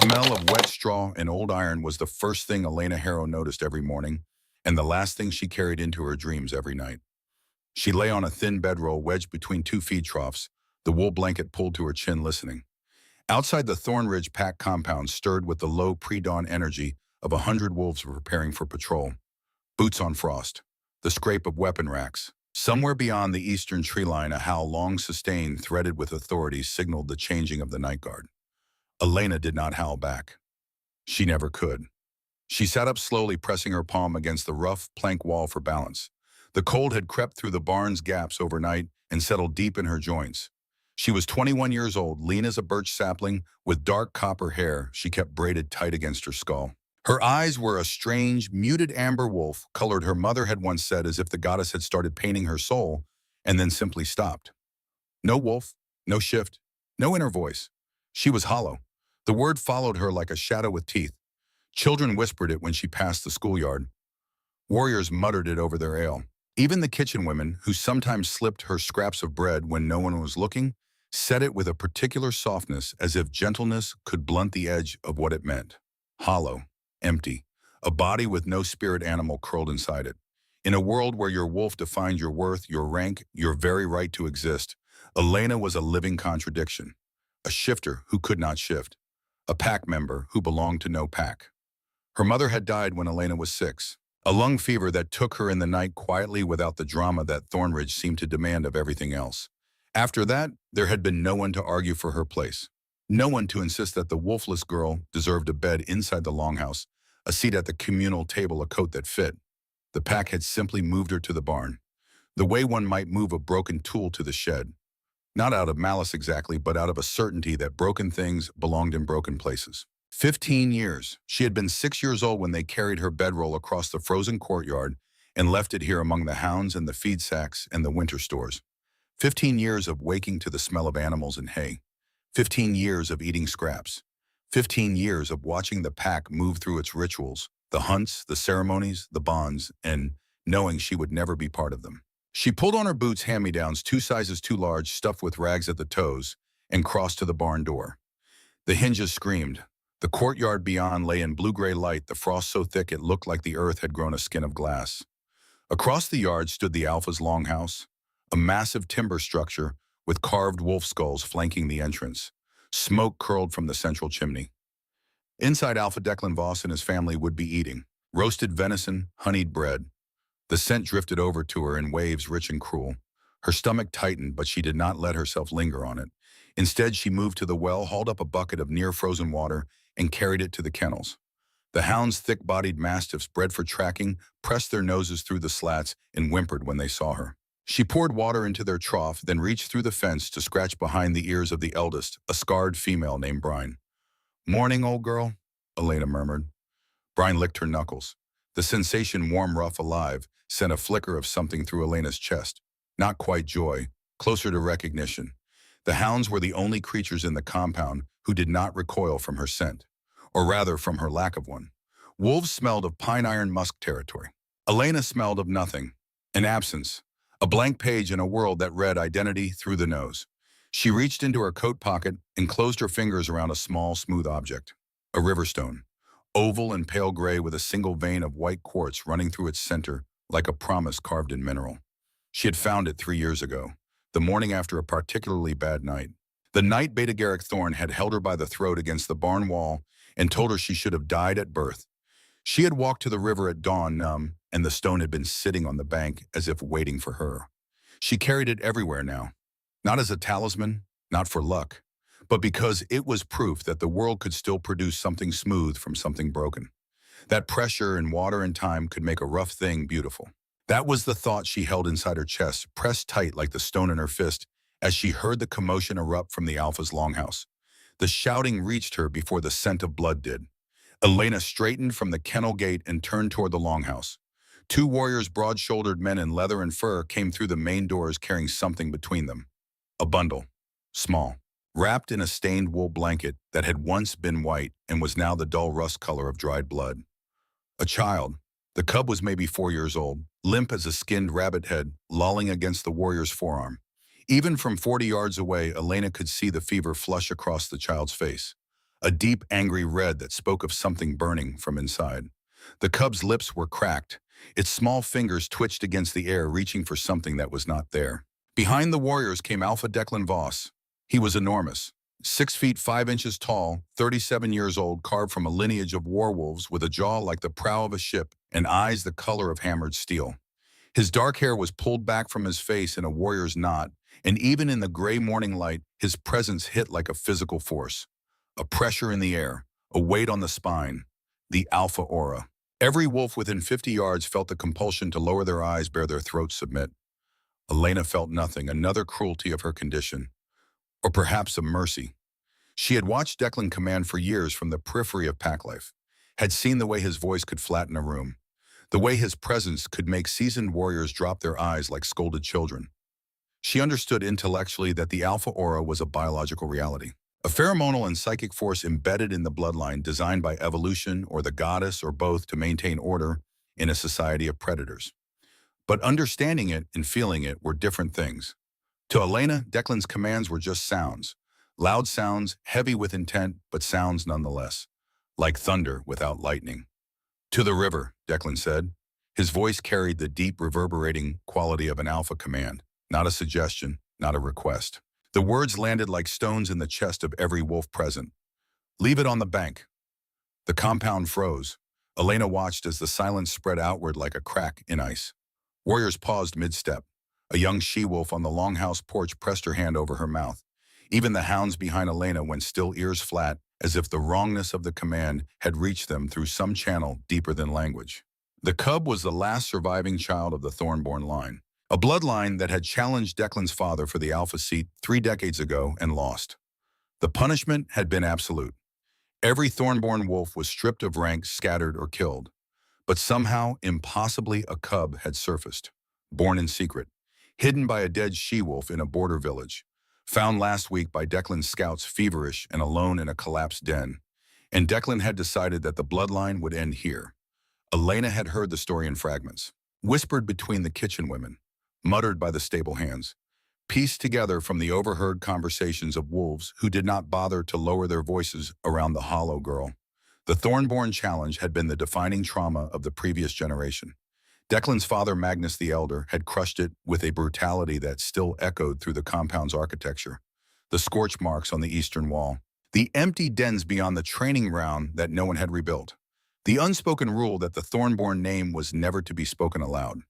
smell of wet straw and old iron was the first thing Elena Harrow noticed every morning, and the last thing she carried into her dreams every night. She lay on a thin bedroll wedged between two feed troughs, the wool blanket pulled to her chin, listening. Outside the Thornridge Pack compound stirred with the low pre-dawn energy of 100 wolves preparing for patrol. Boots on frost, the scrape of weapon racks. Somewhere beyond the eastern tree line, a howl long sustained, threaded with authority, signaled the changing of the night guard. Elena did not howl back. She never could. She sat up slowly, pressing her palm against the rough plank wall for balance. The cold had crept through the barn's gaps overnight and settled deep in her joints. She was 21 years old, lean as a birch sapling, with dark copper hair she kept braided tight against her skull. Her eyes were a strange, muted amber wolf, colored her mother had once said, as if the goddess had started painting her soul and then simply stopped. No wolf, no shift, no inner voice. She was hollow. The word followed her like a shadow with teeth. Children whispered it when she passed the schoolyard. Warriors muttered it over their ale. Even the kitchen women, who sometimes slipped her scraps of bread when no one was looking, said it with a particular softness, as if gentleness could blunt the edge of what it meant. Hollow, empty, a body with no spirit animal curled inside it. In a world where your wolf defined your worth, your rank, your very right to exist, Elena was a living contradiction. A shifter who could not shift. A pack member who belonged to no pack. Her mother had died when Elena was 6. A lung fever that took her in the night quietly without the drama that Thornridge seemed to demand of everything else. After that, there had been no one to argue for her place. No one to insist that the wolfless girl deserved a bed inside the longhouse, a seat at the communal table, a coat that fit. The pack had simply moved her to the barn, the way one might move a broken tool to the shed. Not out of malice exactly, but out of a certainty that broken things belonged in broken places. 15 years. She had been 6 years old when they carried her bedroll across the frozen courtyard and left it here among the hounds and the feed sacks and the winter stores. 15 years of waking to the smell of animals and hay. 15 years of eating scraps. 15 years of watching the pack move through its rituals, the hunts, the ceremonies, the bonds, and knowing she would never be part of them. She pulled on her boots, hand-me-downs, 2 sizes too large, stuffed with rags at the toes, and crossed to the barn door. The hinges screamed. The courtyard beyond lay in blue-gray light, the frost so thick it looked like the earth had grown a skin of glass. Across the yard stood the Alpha's longhouse, a massive timber structure with carved wolf skulls flanking the entrance. Smoke curled from the central chimney. Inside, Alpha Declan Voss and his family would be eating roasted venison, honeyed bread. The scent drifted over to her in waves rich and cruel. Her stomach tightened, but she did not let herself linger on it. Instead, she moved to the well, hauled up a bucket of near-frozen water, and carried it to the kennels. The hounds, thick-bodied mastiffs bred for tracking, pressed their noses through the slats and whimpered when they saw her. She poured water into their trough, then reached through the fence to scratch behind the ears of the eldest, a scarred female named Brine. "Morning, old girl," Elena murmured. Brine licked her knuckles. The sensation, warm, rough, alive, sent a flicker of something through Elena's chest. Not quite joy, closer to recognition. The hounds were the only creatures in the compound who did not recoil from her scent, or rather from her lack of one. Wolves smelled of pine iron musk territory. Elena smelled of nothing, an absence, a blank page in a world that read identity through the nose. She reached into her coat pocket and closed her fingers around a small, smooth object, a riverstone, oval and pale gray with a single vein of white quartz running through its center like a promise carved in mineral. She had found it 3 years ago, the morning after a particularly bad night. The night Beta Garrick Thorn had held her by the throat against the barn wall and told her she should have died at birth. She had walked to the river at dawn numb, and the stone had been sitting on the bank as if waiting for her. She carried it everywhere now, not as a talisman, not for luck, but because it was proof that the world could still produce something smooth from something broken. That pressure and water and time could make a rough thing beautiful. That was the thought she held inside her chest, pressed tight like the stone in her fist, as she heard the commotion erupt from the Alpha's longhouse. The shouting reached her before the scent of blood did. Elena straightened from the kennel gate and turned toward the longhouse. 2 warriors, broad-shouldered men in leather and fur, came through the main doors carrying something between them. A bundle, small, wrapped in a stained wool blanket that had once been white and was now the dull rust color of dried blood. A child. The cub was maybe 4 years old, limp as a skinned rabbit head, lolling against the warrior's forearm. Even from 40 yards away, Elena could see the fever flush across the child's face. a deep, angry red that spoke of something burning from inside. The cub's lips were cracked. Its small fingers twitched against the air, reaching for something that was not there. Behind the warriors came Alpha Declan Voss. He was enormous. 6 feet 5 inches tall, 37 years old, carved from a lineage of werewolves with a jaw like the prow of a ship and eyes the color of hammered steel. His dark hair was pulled back from his face in a warrior's knot, and even in the gray morning light, his presence hit like a physical force. A pressure in the air, a weight on the spine, the alpha aura. Every wolf within 50 yards felt the compulsion to lower their eyes, bare their throats, submit. Elena felt nothing, another cruelty of her condition. Or perhaps a mercy. She had watched Declan command for years from the periphery of pack life, had seen the way his voice could flatten a room, the way his presence could make seasoned warriors drop their eyes like scolded children. She understood intellectually that the alpha aura was a biological reality, a pheromonal and psychic force embedded in the bloodline designed by evolution or the goddess or both to maintain order in a society of predators. But understanding it and feeling it were different things. To Elena, Declan's commands were just sounds. Loud sounds, heavy with intent, but sounds nonetheless. Like thunder without lightning. "To the river," Declan said. His voice carried the deep, reverberating quality of an alpha command. Not a suggestion, not a request. The words landed like stones in the chest of every wolf present. "Leave it on the bank." The compound froze. Elena watched as the silence spread outward like a crack in ice. Warriors paused mid-step. A young she-wolf on the longhouse porch pressed her hand over her mouth. Even the hounds behind Elena went still, ears flat, as if the wrongness of the command had reached them through some channel deeper than language. The cub was the last surviving child of the Thornborn line, a bloodline that had challenged Declan's father for the alpha seat 3 decades ago and lost. The punishment had been absolute. Every Thornborn wolf was stripped of rank, scattered, or killed. But somehow, impossibly, a cub had surfaced, born in secret, hidden by a dead she-wolf in a border village, found last week by Declan's scouts, feverish and alone in a collapsed den. And Declan had decided that the bloodline would end here. Elena had heard the story in fragments, whispered between the kitchen women, muttered by the stable hands, pieced together from the overheard conversations of wolves who did not bother to lower their voices around the hollow girl. The Thornborn challenge had been the defining trauma of the previous generation. Declan's father, Magnus the Elder, had crushed it with a brutality that still echoed through the compound's architecture. The scorch marks on the eastern wall, the empty dens beyond the training ground that no one had rebuilt, the unspoken rule that the Thornborn name was never to be spoken aloud.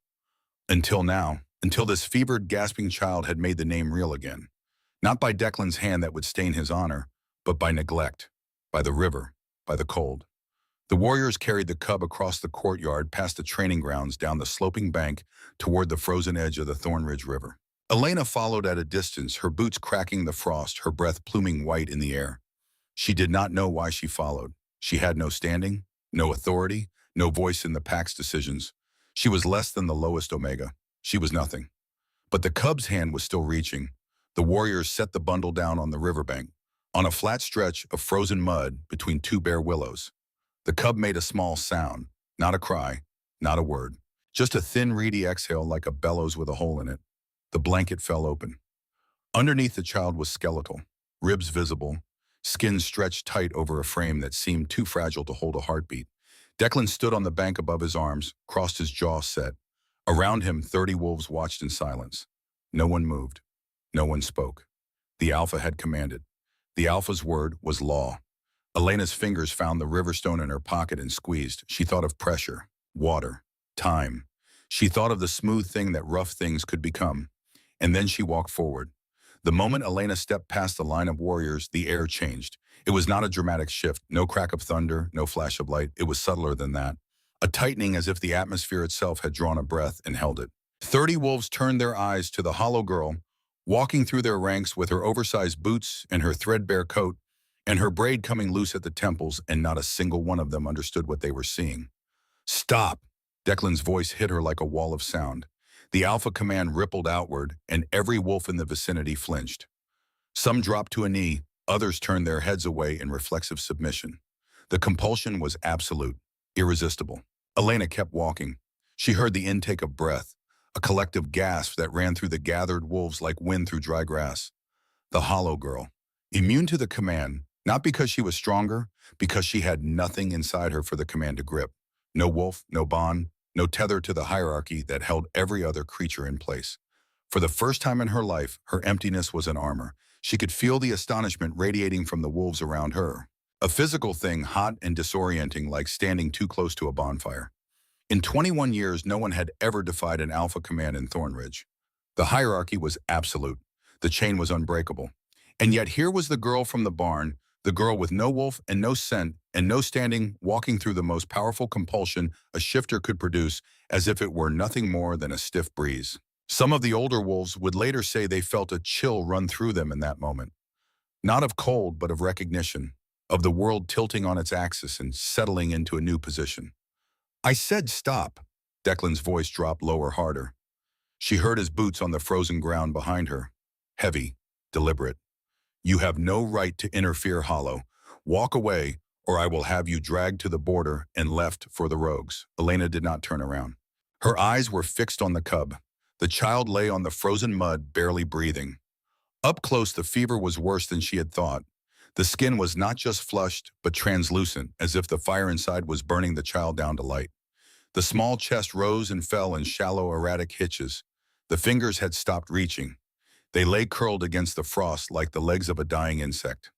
Until now, until this fevered, gasping child had made the name real again. Not by Declan's hand that would stain his honor, but by neglect, by the river, by the cold. The warriors carried the cub across the courtyard, past the training grounds, down the sloping bank, toward the frozen edge of the Thornridge River. Elena followed at a distance, her boots cracking the frost, her breath pluming white in the air. She did not know why she followed. She had no standing, no authority, no voice in the pack's decisions. She was less than the lowest omega. She was nothing. But the cub's hand was still reaching. The warriors set the bundle down on the riverbank, on a flat stretch of frozen mud between 2 bare willows. The cub made a small sound, not a cry, not a word, just a thin, reedy exhale like a bellows with a hole in it. The blanket fell open. Underneath the child was skeletal, ribs visible, skin stretched tight over a frame that seemed too fragile to hold a heartbeat. Declan stood on the bank above his arms, crossed his jaw set. Around him, 30 wolves watched in silence. No one moved. No one spoke. The Alpha had commanded. The Alpha's word was law. Elena's fingers found the riverstone in her pocket and squeezed. She thought of pressure, water, time. She thought of the smooth thing that rough things could become. And then she walked forward. The moment Elena stepped past the line of warriors, the air changed. It was not a dramatic shift, no crack of thunder, no flash of light. It was subtler than that. A tightening, as if the atmosphere itself had drawn a breath and held it. 30 wolves turned their eyes to the hollow girl, walking through their ranks with her oversized boots and her threadbare coat, and her braid coming loose at the temples, and not a single one of them understood what they were seeing. "Stop!" Declan's voice hit her like a wall of sound. The Alpha command rippled outward, and every wolf in the vicinity flinched. Some dropped to a knee, others turned their heads away in reflexive submission. The compulsion was absolute, irresistible. Elena kept walking. She heard the intake of breath, a collective gasp that ran through the gathered wolves like wind through dry grass. The hollow girl, immune to the command, Not because she was stronger, because she had nothing inside her for the command to grip. No wolf, no bond, no tether to the hierarchy that held every other creature in place. For the first time in her life, her emptiness was an armor. She could feel the astonishment radiating from the wolves around her. A physical thing hot and disorienting like standing too close to a bonfire. In 21 years, no one had ever defied an alpha command in Thornridge. The hierarchy was absolute. The chain was unbreakable. And yet here was the girl from the barn, the girl with no wolf and no scent and no standing, walking through the most powerful compulsion a shifter could produce as if it were nothing more than a stiff breeze. Some of the older wolves would later say they felt a chill run through them in that moment. Not of cold, but of recognition, of the world tilting on its axis and settling into a new position. I said stop. Declan's voice dropped lower harder. She heard his boots on the frozen ground behind her. Heavy, deliberate. You have no right to interfere, Hollow. Walk away, or I will have you dragged to the border and left for the rogues. Elena did not turn around. Her eyes were fixed on the cub. The child lay on the frozen mud, barely breathing. Up close, the fever was worse than she had thought. The skin was not just flushed, but translucent, as if the fire inside was burning the child down to light. The small chest rose and fell in shallow, erratic hitches. The fingers had stopped reaching. They lay curled against the frost like the legs of a dying insect.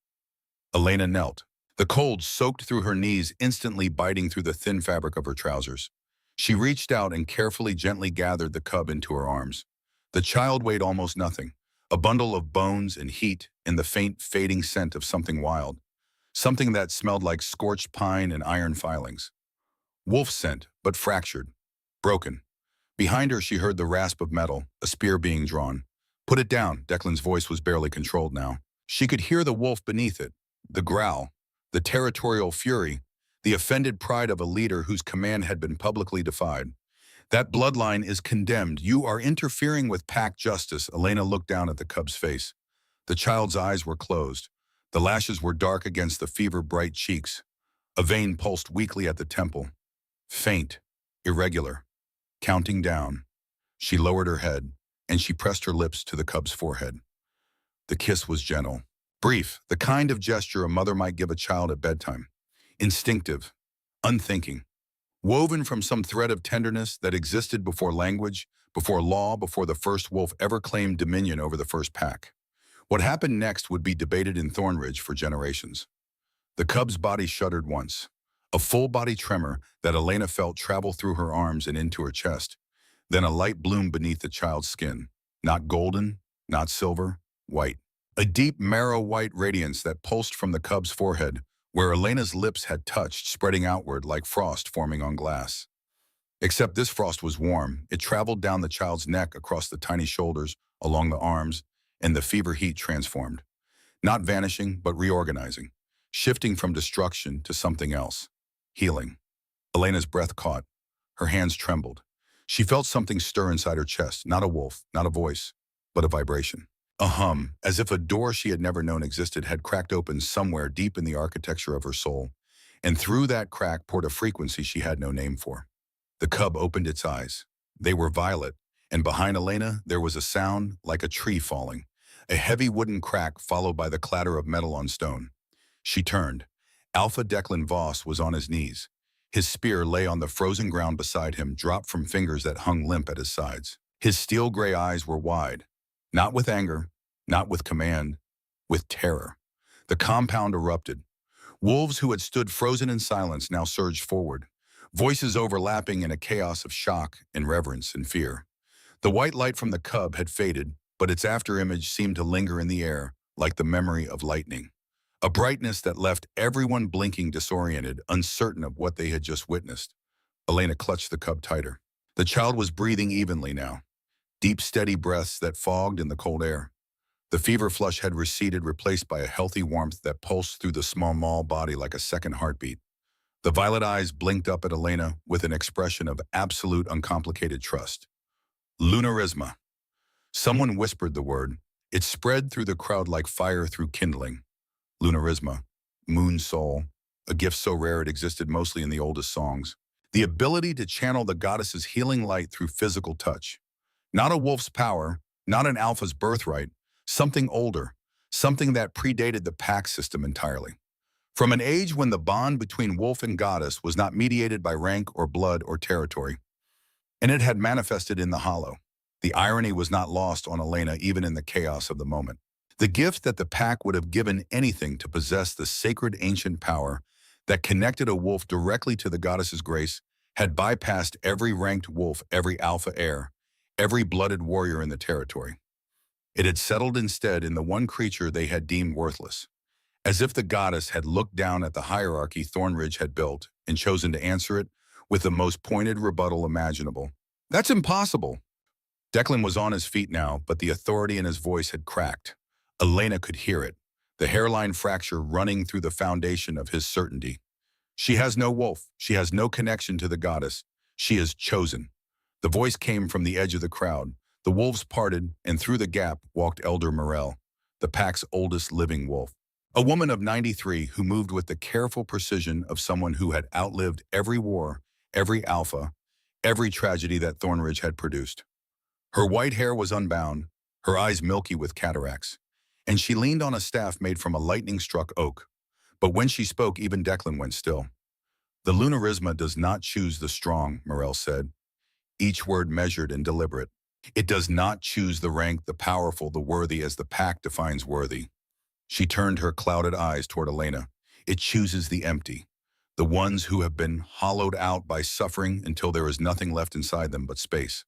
Elena knelt. The cold soaked through her knees, instantly biting through the thin fabric of her trousers. She reached out and carefully, gently gathered the cub into her arms. The child weighed almost nothing, a bundle of bones and heat and the faint, fading scent of something wild, something that smelled like scorched pine and iron filings. Wolf scent, but fractured, broken. Behind her, she heard the rasp of metal, a spear being drawn. Put it down, Declan's voice was barely controlled now. She could hear the wolf beneath it, the growl, the territorial fury, the offended pride of a leader whose command had been publicly defied. That bloodline is condemned. You are interfering with pack justice. Elena looked down at the cub's face. The child's eyes were closed. The lashes were dark against the fever-bright cheeks. A vein pulsed weakly at the temple. Faint, irregular, counting down. She lowered her head, and she pressed her lips to the cub's forehead. The kiss was gentle, brief, the kind of gesture a mother might give a child at bedtime. Instinctive, unthinking, woven from some thread of tenderness that existed before language, before law, before the first wolf ever claimed dominion over the first pack. What happened next would be debated in Thornridge for generations. The cub's body shuddered once, a full-body tremor that Elena felt travel through her arms and into her chest. Then a light bloomed beneath the child's skin, not golden, not silver, white. A deep marrow-white radiance that pulsed from the cub's forehead, where Elena's lips had touched, spreading outward like frost forming on glass. Except this frost was warm. It traveled down the child's neck, across the tiny shoulders, along the arms, and the fever heat transformed. Not vanishing, but reorganizing, shifting from destruction to something else. Healing. Elena's breath caught. Her hands trembled. She felt something stir inside her chest, not a wolf, not a voice, but a vibration. A hum, as if a door she had never known existed had cracked open somewhere deep in the architecture of her soul, and through that crack poured a frequency she had no name for. The cub opened its eyes. They were violet, and behind Elena there was a sound like a tree falling, a heavy wooden crack followed by the clatter of metal on stone. She turned. Alpha Declan Voss was on his knees. His spear lay on the frozen ground beside him, dropped from fingers that hung limp at his sides. His steel-gray eyes were wide, not with anger, not with command, with terror. The compound erupted. Wolves who had stood frozen in silence now surged forward, voices overlapping in a chaos of shock and reverence and fear. The white light from the cub had faded, but its afterimage seemed to linger in the air, like the memory of lightning. A brightness that left everyone blinking, disoriented, uncertain of what they had just witnessed. Elena clutched the cub tighter. The child was breathing evenly now, deep, steady breaths that fogged in the cold air. The fever flush had receded, replaced by a healthy warmth that pulsed through the small body like a second heartbeat. The violet eyes blinked up at Elena with an expression of absolute, uncomplicated trust. Lunarisma. Someone whispered the word. It spread through the crowd like fire through kindling. Lunarisma, moon soul, a gift so rare it existed mostly in the oldest songs. The ability to channel the goddess's healing light through physical touch. Not a wolf's power, not an alpha's birthright, something older, something that predated the pack system entirely. From an age when the bond between wolf and goddess was not mediated by rank or blood or territory, and it had manifested in the hollow. The irony was not lost on Elena even in the chaos of the moment. The gift that the pack would have given anything to possess the sacred ancient power that connected a wolf directly to the goddess's grace had bypassed every ranked wolf, every alpha heir, every blooded warrior in the territory. It had settled instead in the one creature they had deemed worthless, as if the goddess had looked down at the hierarchy Thornridge had built and chosen to answer it with the most pointed rebuttal imaginable. "That's impossible." Declan was on his feet now, but the authority in his voice had cracked. Elena could hear it, the hairline fracture running through the foundation of his certainty. "She has no wolf. She has no connection to the goddess. She is chosen." The voice came from the edge of the crowd. The wolves parted, and through the gap walked Elder Morel, the pack's oldest living wolf. A woman of 93 who moved with the careful precision of someone who had outlived every war, every alpha, every tragedy that Thornridge had produced. Her white hair was unbound, her eyes milky with cataracts, and she leaned on a staff made from a lightning-struck oak. But when she spoke, even Declan went still. "The lunarisma does not choose the strong," Morel said, each word measured and deliberate. "It does not choose the rank, the powerful, the worthy as the pack defines worthy." She turned her clouded eyes toward Elena. "It chooses the empty, the ones who have been hollowed out by suffering until there is nothing left inside them but space."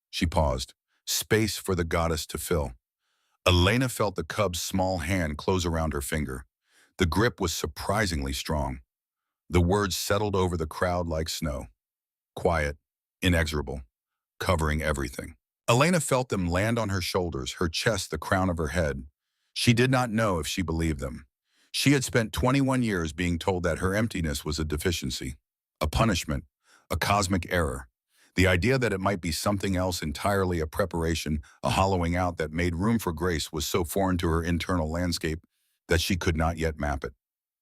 She paused. Space for the goddess to fill. Elena felt the cub's small hand close around her finger. The grip was surprisingly strong. The words settled over the crowd like snow. Quiet, inexorable, covering everything. Elena felt them land on her shoulders, her chest the crown of her head. She did not know if she believed them. She had spent 21 years being told that her emptiness was a deficiency, a punishment, a cosmic error. The idea that it might be something else entirely, a preparation, a hollowing out that made room for grace, was so foreign to her internal landscape that she could not yet map it.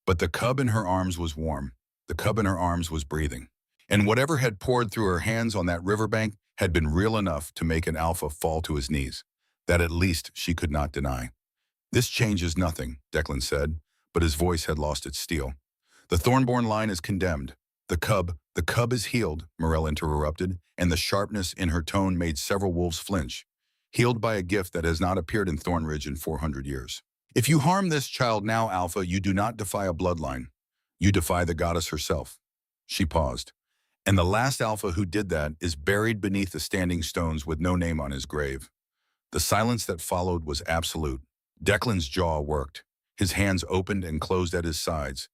But the cub in her arms was warm. The cub in her arms was breathing. And whatever had poured through her hands on that riverbank had been real enough to make an alpha fall to his knees. That at least she could not deny. "This changes nothing," Declan said, but his voice had lost its steel. "The Thornborn line is condemned. The cub is healed," Morel interrupted, and the sharpness in her tone made several wolves flinch. "Healed by a gift that has not appeared in Thornridge in 400 years. If you harm this child now, Alpha, you do not defy a bloodline. You defy the goddess herself." She paused. "And the last Alpha who did that is buried beneath the standing stones with no name on his grave." The silence that followed was absolute. Declan's jaw worked. His hands opened and closed at his sides.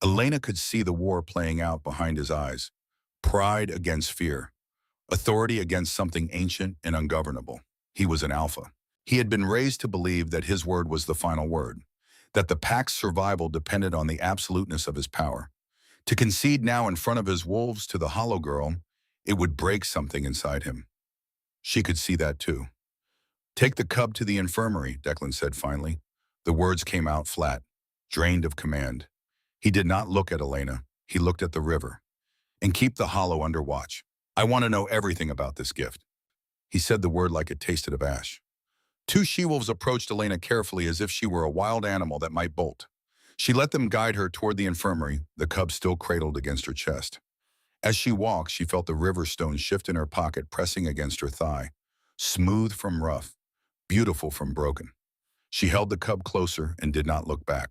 Elena could see the war playing out behind his eyes. Pride against fear. Authority against something ancient and ungovernable. He was an alpha. He had been raised to believe that his word was the final word, that the pack's survival depended on the absoluteness of his power. To concede now in front of his wolves to the hollow girl, it would break something inside him. She could see that too. "Take the cub to the infirmary," Declan said finally. The words came out flat, drained of command. He did not look at Elena. He looked at the river. "And keep the hollow under watch. I want to know everything about this gift." He said the word like it tasted of ash. Two she-wolves approached Elena carefully as if she were a wild animal that might bolt. She let them guide her toward the infirmary, the cub still cradled against her chest. As she walked, she felt the river stone shift in her pocket, pressing against her thigh. Smooth from rough, beautiful from broken. She held the cub closer and did not look back.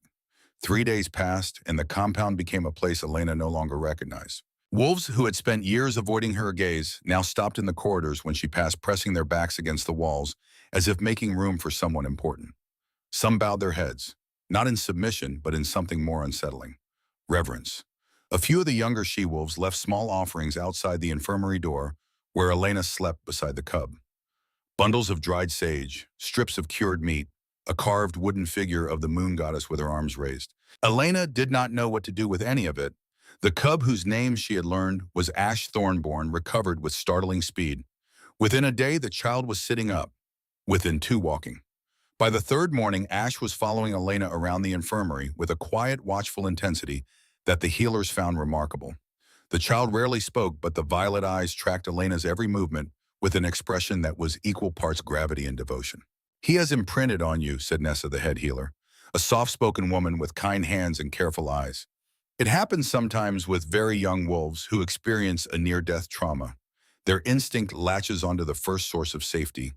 3 days passed, and the compound became a place Elena no longer recognized. Wolves who had spent years avoiding her gaze now stopped in the corridors when she passed, pressing their backs against the walls, as if making room for someone important. Some bowed their heads, not in submission, but in something more unsettling. Reverence. A few of the younger she-wolves left small offerings outside the infirmary door, where Elena slept beside the cub. Bundles of dried sage, strips of cured meat, a carved wooden figure of the moon goddess with her arms raised. Elena did not know what to do with any of it. The cub, whose name she had learned was Ash Thornborn, recovered with startling speed. Within a day, the child was sitting up. Within 2, walking. By the 3rd morning, Ash was following Elena around the infirmary with a quiet, watchful intensity that the healers found remarkable. The child rarely spoke, but the violet eyes tracked Elena's every movement with an expression that was equal parts gravity and devotion. He has imprinted on you, said Nessa, the head healer, a soft-spoken woman with kind hands and careful eyes. It happens sometimes with very young wolves who experience a near-death trauma. Their instinct latches onto the first source of safety.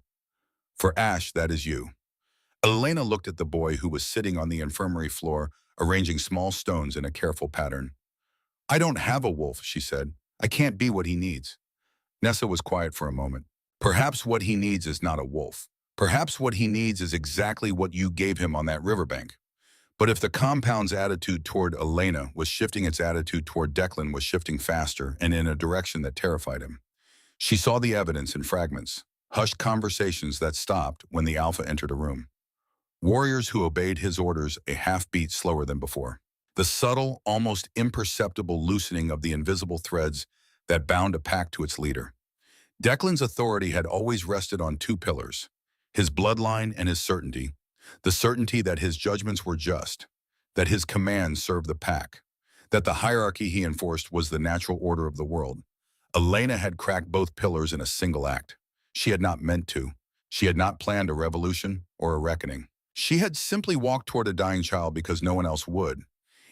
For Ash, that is you. Elena looked at the boy who was sitting on the infirmary floor, arranging small stones in a careful pattern. I don't have a wolf, she said. I can't be what he needs. Nessa was quiet for a moment. Perhaps what he needs is not a wolf. Perhaps what he needs is exactly what you gave him on that riverbank. But if the compound's attitude toward Elena was shifting, its attitude toward Declan was shifting faster and in a direction that terrified him. She saw the evidence in fragments, hushed conversations that stopped when the Alpha entered a room. Warriors who obeyed his orders a half-beat slower than before. The subtle, almost imperceptible loosening of the invisible threads that bound a pack to its leader. Declan's authority had always rested on two pillars, his bloodline and his certainty. The certainty that his judgments were just, that his commands served the pack, that the hierarchy he enforced was the natural order of the world. Elena had cracked both pillars in a single act. She had not meant to. She had not planned a revolution or a reckoning. She had simply walked toward a dying child because no one else would.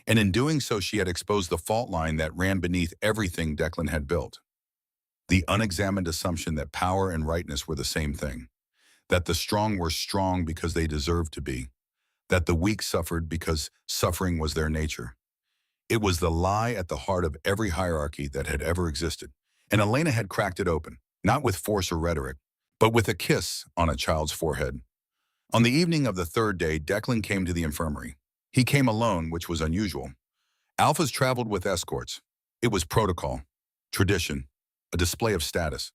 And in doing so, she had exposed the fault line that ran beneath everything Declan had built. The unexamined assumption that power and rightness were the same thing. That the strong were strong because they deserved to be. That the weak suffered because suffering was their nature. It was the lie at the heart of every hierarchy that had ever existed. And Elena had cracked it open, not with force or rhetoric, but with a kiss on a child's forehead. On the evening of the third day, Declan came to the infirmary. He came alone, which was unusual. Alphas traveled with escorts. It was protocol, tradition, a display of status.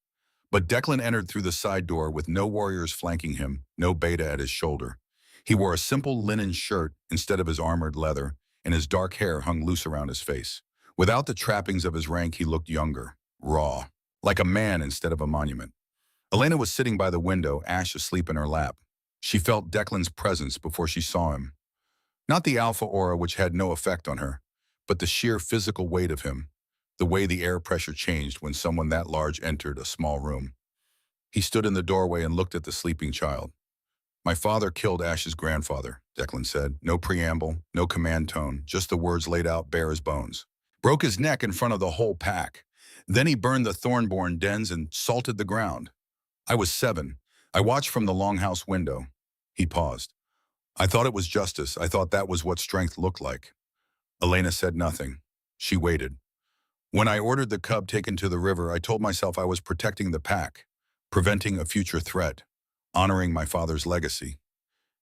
But Declan entered through the side door with no warriors flanking him, no beta at his shoulder. He wore a simple linen shirt instead of his armored leather, and his dark hair hung loose around his face. Without the trappings of his rank, he looked younger, raw, like a man instead of a monument. Elena was sitting by the window, Ash asleep in her lap. She felt Declan's presence before she saw him. Not the alpha aura, which had no effect on her, but the sheer physical weight of him, the way the air pressure changed when someone that large entered a small room. He stood in the doorway and looked at the sleeping child. My father killed Ash's grandfather, Declan said. No preamble, no command tone, just the words laid out bare as bones. Broke his neck in front of the whole pack. Then he burned the Thornborn dens and salted the ground. I was 7. I watched from the longhouse window. He paused. I thought it was justice. I thought that was what strength looked like. Elena said nothing. She waited. When I ordered the cub taken to the river, I told myself I was protecting the pack, preventing a future threat, honoring my father's legacy.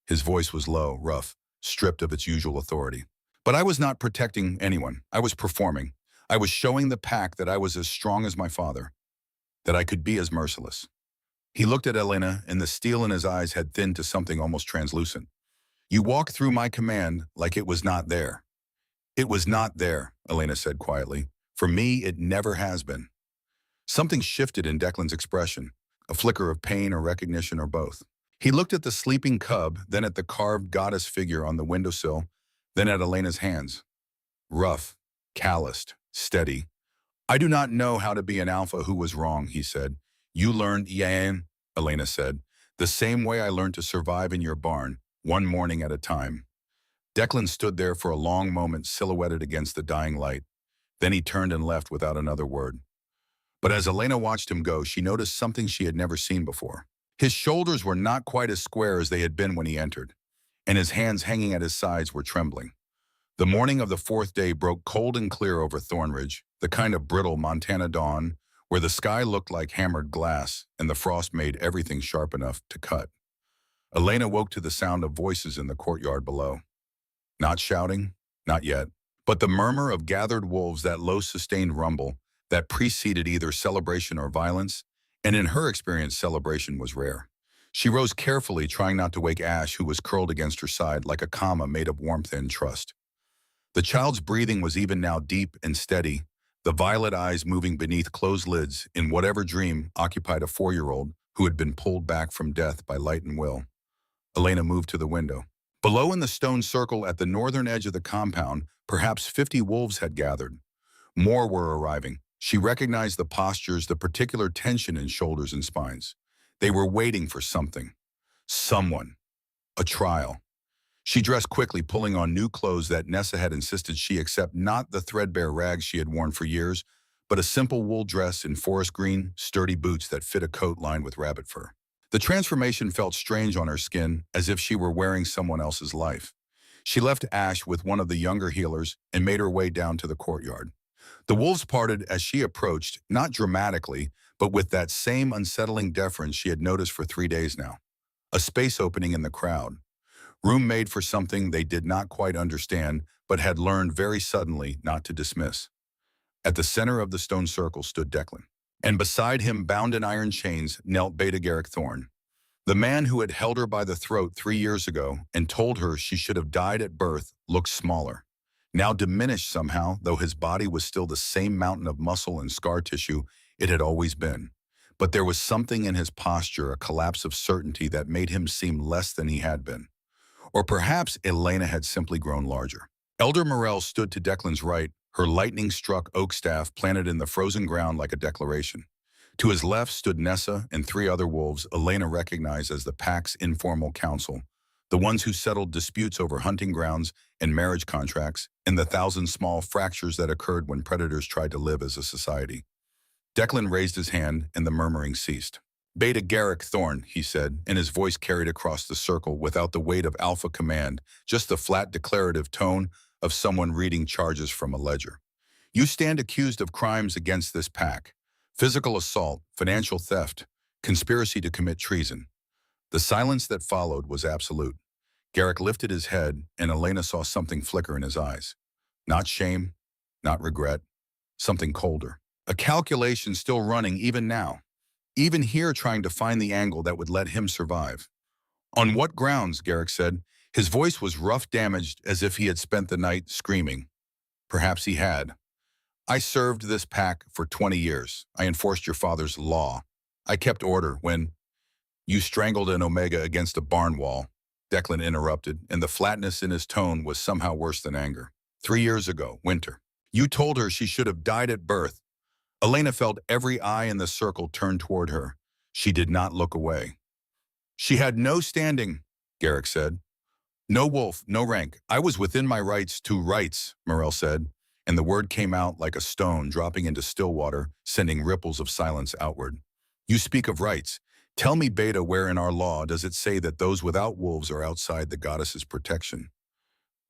His voice was low, rough, stripped of its usual authority. But I was not protecting anyone. I was performing. I was showing the pack that I was as strong as my father, that I could be as merciless. He looked at Elena, and the steel in his eyes had thinned to something almost translucent. You walk through my command like it was not there. It was not there, Elena said quietly. For me, it never has been. Something shifted in Declan's expression, a flicker of pain or recognition or both. He looked at the sleeping cub, then at the carved goddess figure on the windowsill, then at Elena's hands. Rough, calloused, steady. I do not know how to be an alpha who was wrong, he said. You learned, Yan, Elena said, the same way I learned to survive in your barn, one morning at a time. Declan stood there for a long moment, silhouetted against the dying light. Then he turned and left without another word. But as Elena watched him go, she noticed something she had never seen before. His shoulders were not quite as square as they had been when he entered, and his hands hanging at his sides were trembling. The morning of the 4th day broke cold and clear over Thornridge, the kind of brittle Montana dawn where the sky looked like hammered glass and the frost made everything sharp enough to cut. Elena woke to the sound of voices in the courtyard below. Not shouting, not yet, but the murmur of gathered wolves, that low sustained rumble that preceded either celebration or violence, and in her experience, celebration was rare. She rose carefully, trying not to wake Ash, who was curled against her side like a comma made of warmth and trust. The child's breathing was even now deep and steady, the violet eyes moving beneath closed lids in whatever dream occupied a 4-year-old who had been pulled back from death by light and will. Elena moved to the window. Below in the stone circle at the northern edge of the compound, perhaps 50 wolves had gathered. More were arriving. She recognized the postures, the particular tension in shoulders and spines. They were waiting for something. Someone. A trial. She dressed quickly, pulling on new clothes that Nessa had insisted she accept, not the threadbare rags she had worn for years, but a simple wool dress in forest green, sturdy boots that fit a coat lined with rabbit fur. The transformation felt strange on her skin, as if she were wearing someone else's life. She left Ash with one of the younger healers and made her way down to the courtyard. The wolves parted as she approached, not dramatically, but with that same unsettling deference she had noticed for 3 days now. A space opening in the crowd. Room made for something they did not quite understand, but had learned very suddenly not to dismiss. At the center of the stone circle stood Declan. And beside him, bound in iron chains, knelt Beta Garrick Thorne. The man who had held her by the throat 3 years ago and told her she should have died at birth looked smaller. Now diminished somehow, though his body was still the same mountain of muscle and scar tissue it had always been. But there was something in his posture, a collapse of certainty that made him seem less than he had been. Or perhaps Elena had simply grown larger. Elder Morel stood to Declan's right, her lightning-struck oak staff planted in the frozen ground like a declaration. To his left stood Nessa and 3 other wolves Elena recognized as the pack's informal council, the ones who settled disputes over hunting grounds and marriage contracts, and the 1,000 small fractures that occurred when predators tried to live as a society. Declan raised his hand, and the murmuring ceased. "Beta Garrick Thorne," he said, and his voice carried across the circle without the weight of alpha command, just the flat declarative tone of someone reading charges from a ledger. "You stand accused of crimes against this pack: physical assault, financial theft, conspiracy to commit treason." The silence that followed was absolute. Garrick lifted his head, and Elena saw something flicker in his eyes. Not shame, not regret, something colder. A calculation still running even now. Even here, trying to find the angle that would let him survive. "On what grounds?" Garrick said. His voice was rough, damaged, as if he had spent the night screaming. Perhaps he had. "I served this pack for 20 years. I enforced your father's law. I kept order when you strangled an Omega against a barn wall," Declan interrupted, and the flatness in his tone was somehow worse than anger. 3 years ago, winter. You told her she should have died at birth." Elena felt every eye in the circle turn toward her. She did not look away. "She had no standing," Garrick said. "No wolf, no rank. I was within my rights to rights," Morel said, and the word came out like a stone dropping into still water, sending ripples of silence outward. "You speak of rights. Tell me, Beta, where in our law does it say that those without wolves are outside the goddess's protection?"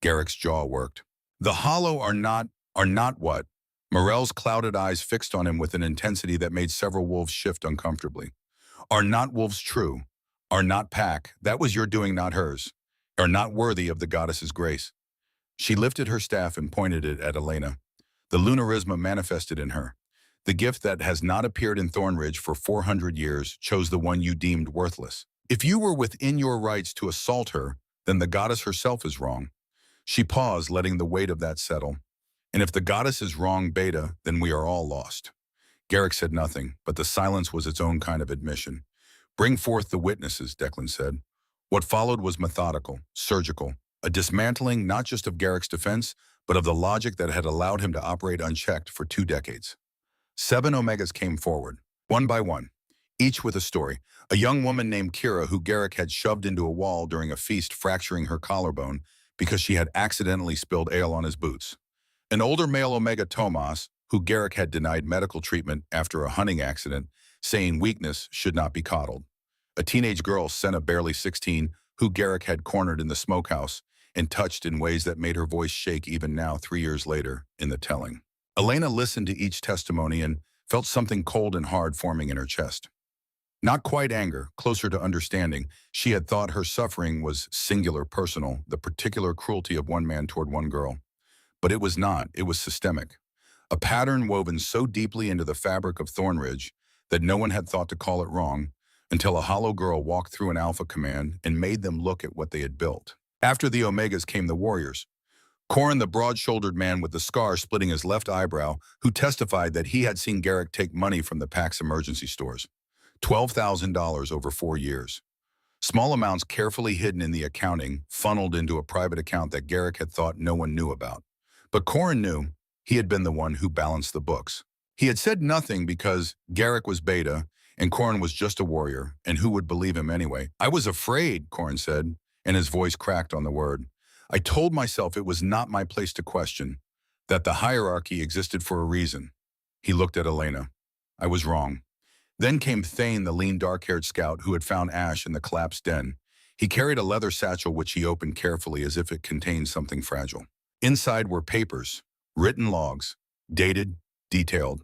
Garrick's jaw worked. "The hollow are not what?" Morel's clouded eyes fixed on him with an intensity that made several wolves shift uncomfortably. "Are not wolves true? Are not pack, that was your doing, not hers, are not worthy of the goddess's grace?" She lifted her staff and pointed it at Elena. The lunarisma manifested in her. "The gift that has not appeared in Thornridge for 400 years chose the one you deemed worthless. If you were within your rights to assault her, then the goddess herself is wrong." She paused, letting the weight of that settle. "And if the goddess is wrong, Beta, then we are all lost." Garrick said nothing, but the silence was its own kind of admission. "Bring forth the witnesses," Declan said. What followed was methodical, surgical, a dismantling not just of Garrick's defense, but of the logic that had allowed him to operate unchecked for 2 decades. 7 Omegas came forward, one by one, each with a story. A young woman named Kira, who Garrick had shoved into a wall during a feast, fracturing her collarbone because she had accidentally spilled ale on his boots. An older male Omega, Tomas, who Garrick had denied medical treatment after a hunting accident, saying weakness should not be coddled. A teenage girl, Senna, barely 16, who Garrick had cornered in the smokehouse and touched in ways that made her voice shake even now, 3 years later, in the telling. Elena listened to each testimony and felt something cold and hard forming in her chest. Not quite anger, closer to understanding. She had thought her suffering was singular, personal, the particular cruelty of one man toward one girl. But it was not, it was systemic. A pattern woven so deeply into the fabric of Thornridge that no one had thought to call it wrong until a hollow girl walked through an alpha command and made them look at what they had built. After the Omegas came the warriors. Corin, the broad-shouldered man with the scar splitting his left eyebrow, who testified that he had seen Garrick take money from the pack's emergency stores. $12,000 over 4 years. Small amounts carefully hidden in the accounting, funneled into a private account that Garrick had thought no one knew about. But Corin knew. He had been the one who balanced the books. He had said nothing because Garrick was Beta, And Corn was just a warrior, and who would believe him anyway? I was afraid, Corn said, and his voice cracked on the word. I told myself it was not my place to question, that the hierarchy existed for a reason. He looked at Elena. I was wrong. Then came Thane, the lean, dark-haired scout who had found Ash in the collapsed den. He carried a leather satchel which he opened carefully as if it contained something fragile. Inside were papers, written logs, dated, detailed.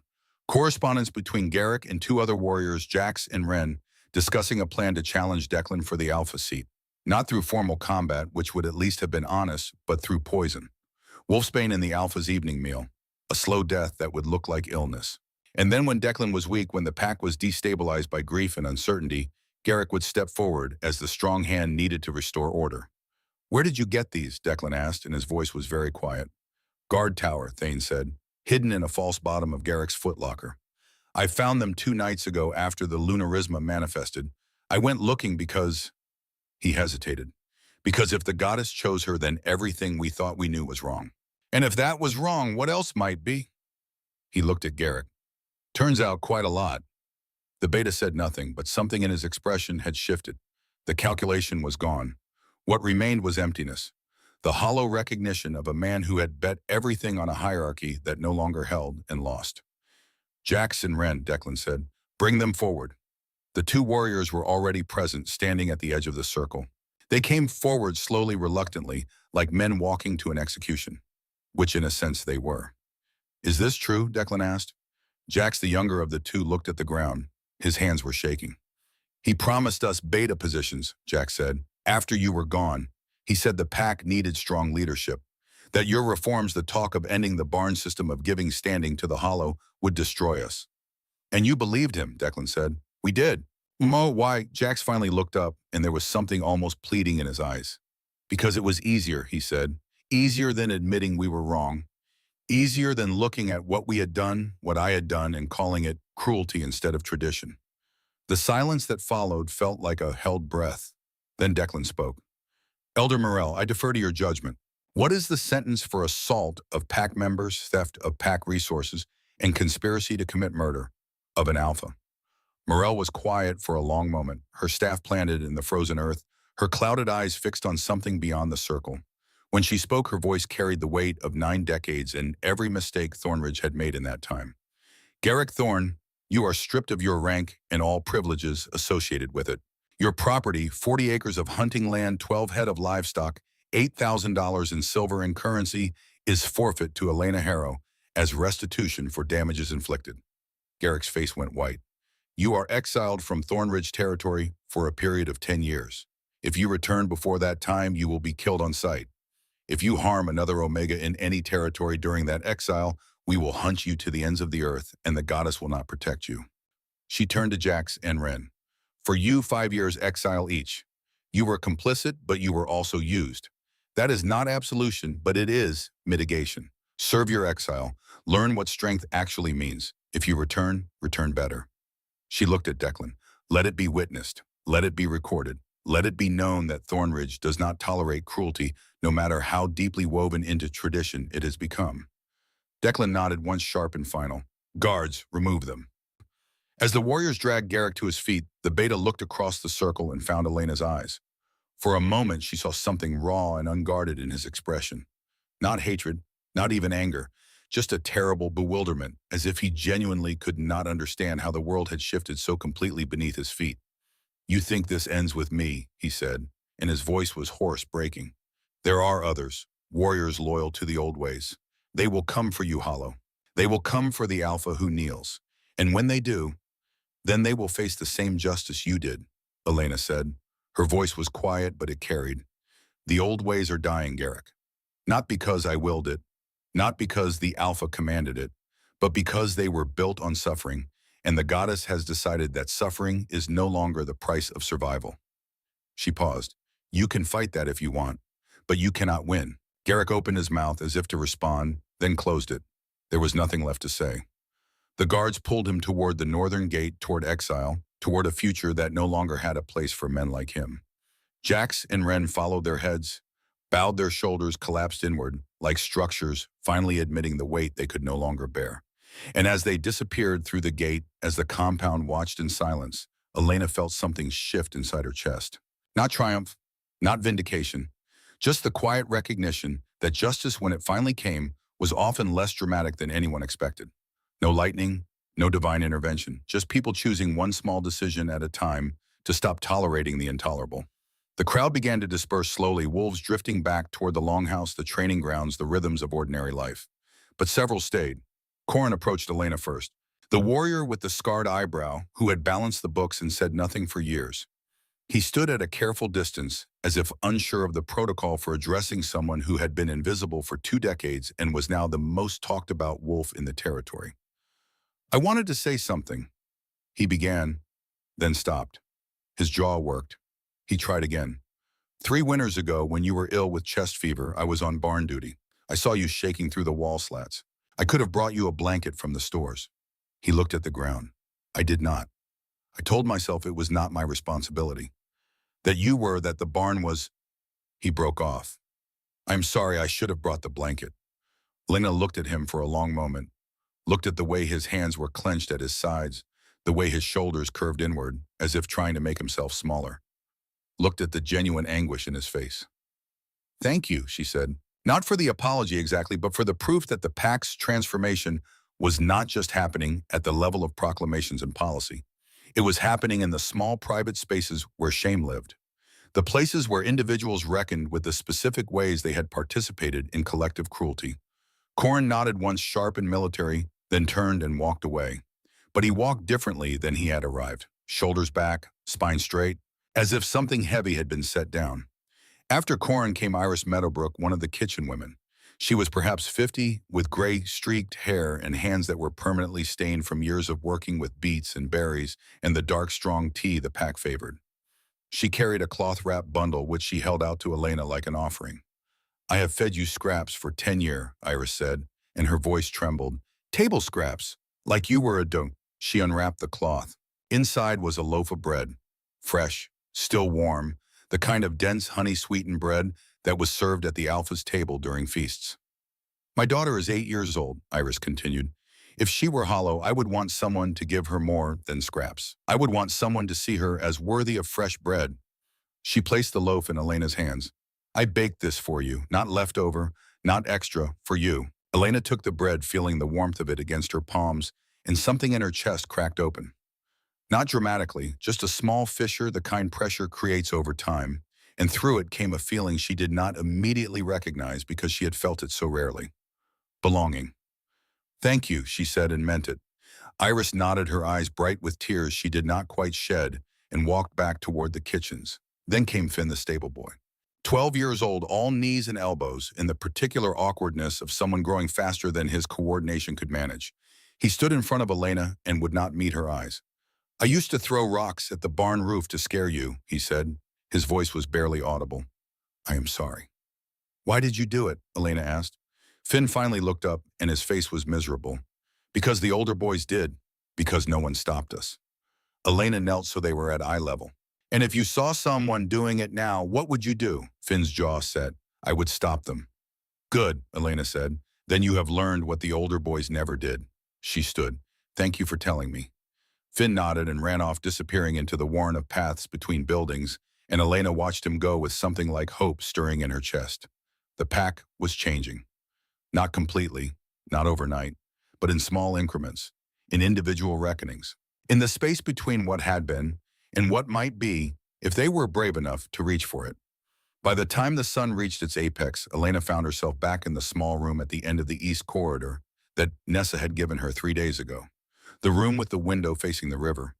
Correspondence between Garrick and two other warriors, Jax and Ren, discussing a plan to challenge Declan for the Alpha seat. Not through formal combat, which would at least have been honest, but through poison. Wolfsbane in the Alpha's evening meal. A slow death that would look like illness. And then when Declan was weak, when the pack was destabilized by grief and uncertainty, Garrick would step forward as the strong hand needed to restore order. Where did you get these? Declan asked, and his voice was very quiet. Guard tower, Thane said, hidden in a false bottom of Garrick's footlocker. I found them 2 nights ago after the Lunarisma manifested. I went looking because... He hesitated. Because if the goddess chose her, then everything we thought we knew was wrong. And if that was wrong, what else might be? He looked at Garrick. Turns out quite a lot. The beta said nothing, but something in his expression had shifted. The calculation was gone. What remained was emptiness. The hollow recognition of a man who had bet everything on a hierarchy that no longer held and lost. Jax and Ren, Declan said. Bring them forward. The 2 warriors were already present, standing at the edge of the circle. They came forward slowly, reluctantly, like men walking to an execution, which in a sense they were. Is this true? Declan asked. Jax, the younger of the 2, looked at the ground. His hands were shaking. He promised us beta positions, Jax said, after you were gone. He said the pack needed strong leadership, that your reforms, the talk of ending the barn system, of giving standing to the hollow, would destroy us. And you believed him, Declan said. We did. Why? Jax finally looked up, and there was something almost pleading in his eyes. Because it was easier, he said. Easier than admitting we were wrong. Easier than looking at what we had done, what I had done, and calling it cruelty instead of tradition. The silence that followed felt like a held breath. Then Declan spoke. Elder Morel, I defer to your judgment. What is the sentence for assault of pack members, theft of pack resources, and conspiracy to commit murder of an Alpha? Morel was quiet for a long moment, her staff planted in the frozen earth, her clouded eyes fixed on something beyond the circle. When she spoke, her voice carried the weight of 9 decades and every mistake Thornridge had made in that time. Garrick Thorn, you are stripped of your rank and all privileges associated with it. Your property, 40 acres of hunting land, 12 head of livestock, $8,000 in silver and currency, is forfeit to Elena Harrow as restitution for damages inflicted. Garrick's face went white. You are exiled from Thornridge territory for a period of 10 years. If you return before that time, you will be killed on sight. If you harm another Omega in any territory during that exile, we will hunt you to the ends of the earth, and the goddess will not protect you. She turned to Jax and Ren. For you, 5 years exile each. You were complicit, but you were also used. That is not absolution, but it is mitigation. Serve your exile. Learn what strength actually means. If you return, return better. She looked at Declan. Let it be witnessed. Let it be recorded. Let it be known that Thornridge does not tolerate cruelty, no matter how deeply woven into tradition it has become. Declan nodded once, sharp and final. Guards, remove them. As the warriors dragged Garrick to his feet, the beta looked across the circle and found Elena's eyes. For a moment, she saw something raw and unguarded in his expression. Not hatred, not even anger, just a terrible bewilderment, as if he genuinely could not understand how the world had shifted so completely beneath his feet. You think this ends with me, he said, and his voice was hoarse, breaking. There are others, warriors loyal to the old ways. They will come for you, Hollow. They will come for the Alpha who kneels. And when they do, then they will face the same justice you did, Elena said. Her voice was quiet, but it carried. The old ways are dying, Garrick. Not because I willed it, not because the Alpha commanded it, but because they were built on suffering, and the goddess has decided that suffering is no longer the price of survival. She paused. You can fight that if you want, but you cannot win. Garrick opened his mouth as if to respond, then closed it. There was nothing left to say. The guards pulled him toward the northern gate, toward exile, toward a future that no longer had a place for men like him. Jax and Ren followed their heads, bowed their shoulders, collapsed inward, like structures, finally admitting the weight they could no longer bear. And as they disappeared through the gate, as the compound watched in silence, Elena felt something shift inside her chest. Not triumph, not vindication, just the quiet recognition that justice, when it finally came, was often less dramatic than anyone expected. No lightning, no divine intervention, just people choosing one small decision at a time to stop tolerating the intolerable. The crowd began to disperse slowly, wolves drifting back toward the longhouse, the training grounds, the rhythms of ordinary life. But several stayed. Corin approached Elena first, the warrior with the scarred eyebrow who had balanced the books and said nothing for years. He stood at a careful distance, as if unsure of the protocol for addressing someone who had been invisible for 2 decades and was now the most talked about wolf in the territory. I wanted to say something. He began, then stopped. His jaw worked. He tried again. 3 winters ago, when you were ill with chest fever, I was on barn duty. I saw you shaking through the wall slats. I could have brought you a blanket from the stores. He looked at the ground. I did not. I told myself it was not my responsibility. That the barn was. He broke off. I'm sorry, I should have brought the blanket. Elena looked at him for a long moment, looked at the way his hands were clenched at his sides, the way his shoulders curved inward, as if trying to make himself smaller. Looked at the genuine anguish in his face. Thank you, she said. Not for the apology exactly, but for the proof that the pack's transformation was not just happening at the level of proclamations and policy. It was happening in the small private spaces where shame lived. The places where individuals reckoned with the specific ways they had participated in collective cruelty. Corin nodded once, sharp and military, then turned and walked away. But he walked differently than he had arrived. Shoulders back, spine straight, as if something heavy had been set down. After Corin came Iris Meadowbrook, one of the kitchen women. She was perhaps 50, with gray streaked hair and hands that were permanently stained from years of working with beets and berries and the dark, strong tea the pack favored. She carried a cloth-wrapped bundle which she held out to Elena like an offering. I have fed you scraps for 10 years, Iris said, and her voice trembled. Table scraps, like you were a dunk. She unwrapped the cloth. Inside was a loaf of bread, fresh, still warm, the kind of dense honey-sweetened bread that was served at the Alpha's table during feasts. My daughter is 8 years old, Iris continued. If she were hollow, I would want someone to give her more than scraps. I would want someone to see her as worthy of fresh bread. She placed the loaf in Elena's hands. I baked this for you, not leftover, not extra, for you. Elena took the bread, feeling the warmth of it against her palms, and something in her chest cracked open. Not dramatically, just a small fissure, the kind pressure creates over time, and through it came a feeling she did not immediately recognize because she had felt it so rarely. Belonging. Thank you, she said and meant it. Iris nodded, her eyes bright with tears she did not quite shed, and walked back toward the kitchens. Then came Finn the stable boy. 12 years old, all knees and elbows, in the particular awkwardness of someone growing faster than his coordination could manage. He stood in front of Elena and would not meet her eyes. I used to throw rocks at the barn roof to scare you, he said. His voice was barely audible. I am sorry. Why did you do it? Elena asked. Finn finally looked up, and his face was miserable. Because the older boys did. Because no one stopped us. Elena knelt so they were at eye level. And if you saw someone doing it now, what would you do? Finn's jaw set. I would stop them. Good, Elena said. Then you have learned what the older boys never did. She stood. Thank you for telling me. Finn nodded and ran off, disappearing into the warren of paths between buildings, and Elena watched him go with something like hope stirring in her chest. The pack was changing. Not completely, not overnight, but in small increments, in individual reckonings, in the space between what had been and what might be if they were brave enough to reach for it. By the time the sun reached its apex, Elena found herself back in the small room at the end of the east corridor that Nessa had given her 3 days ago. The room with the window facing the river.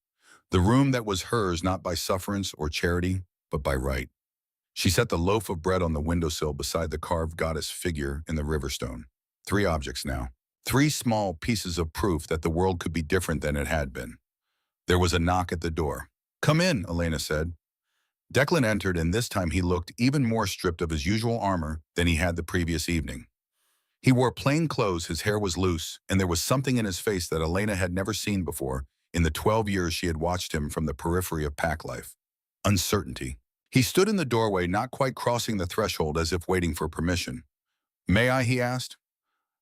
The room that was hers not by sufferance or charity, but by right. She set the loaf of bread on the windowsill beside the carved goddess figure in the river stone. 3 objects now. 3 small pieces of proof that the world could be different than it had been. There was a knock at the door. Come in, Elena said. Declan entered, and this time he looked even more stripped of his usual armor than he had the previous evening. He wore plain clothes, his hair was loose, and there was something in his face that Elena had never seen before in the 12 years she had watched him from the periphery of pack life. Uncertainty. He stood in the doorway, not quite crossing the threshold, as if waiting for permission. May I? He asked.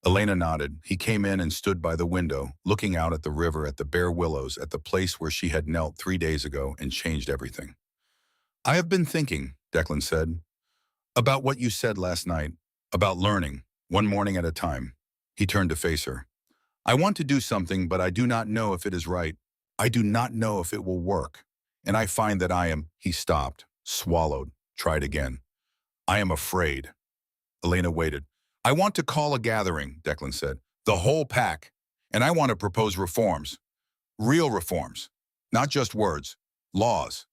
Elena nodded. He came in and stood by the window, looking out at the river, at the bare willows, at the place where she had knelt 3 days ago and changed everything. I have been thinking, Declan said, about what you said last night, about learning, one morning at a time. He turned to face her. I want to do something, but I do not know if it is right. I do not know if it will work. And I find that I am, he stopped, swallowed, tried again. I am afraid. Elena waited. I want to call a gathering, Declan said. The whole pack. And I want to propose reforms. Real reforms. Not just words. Laws.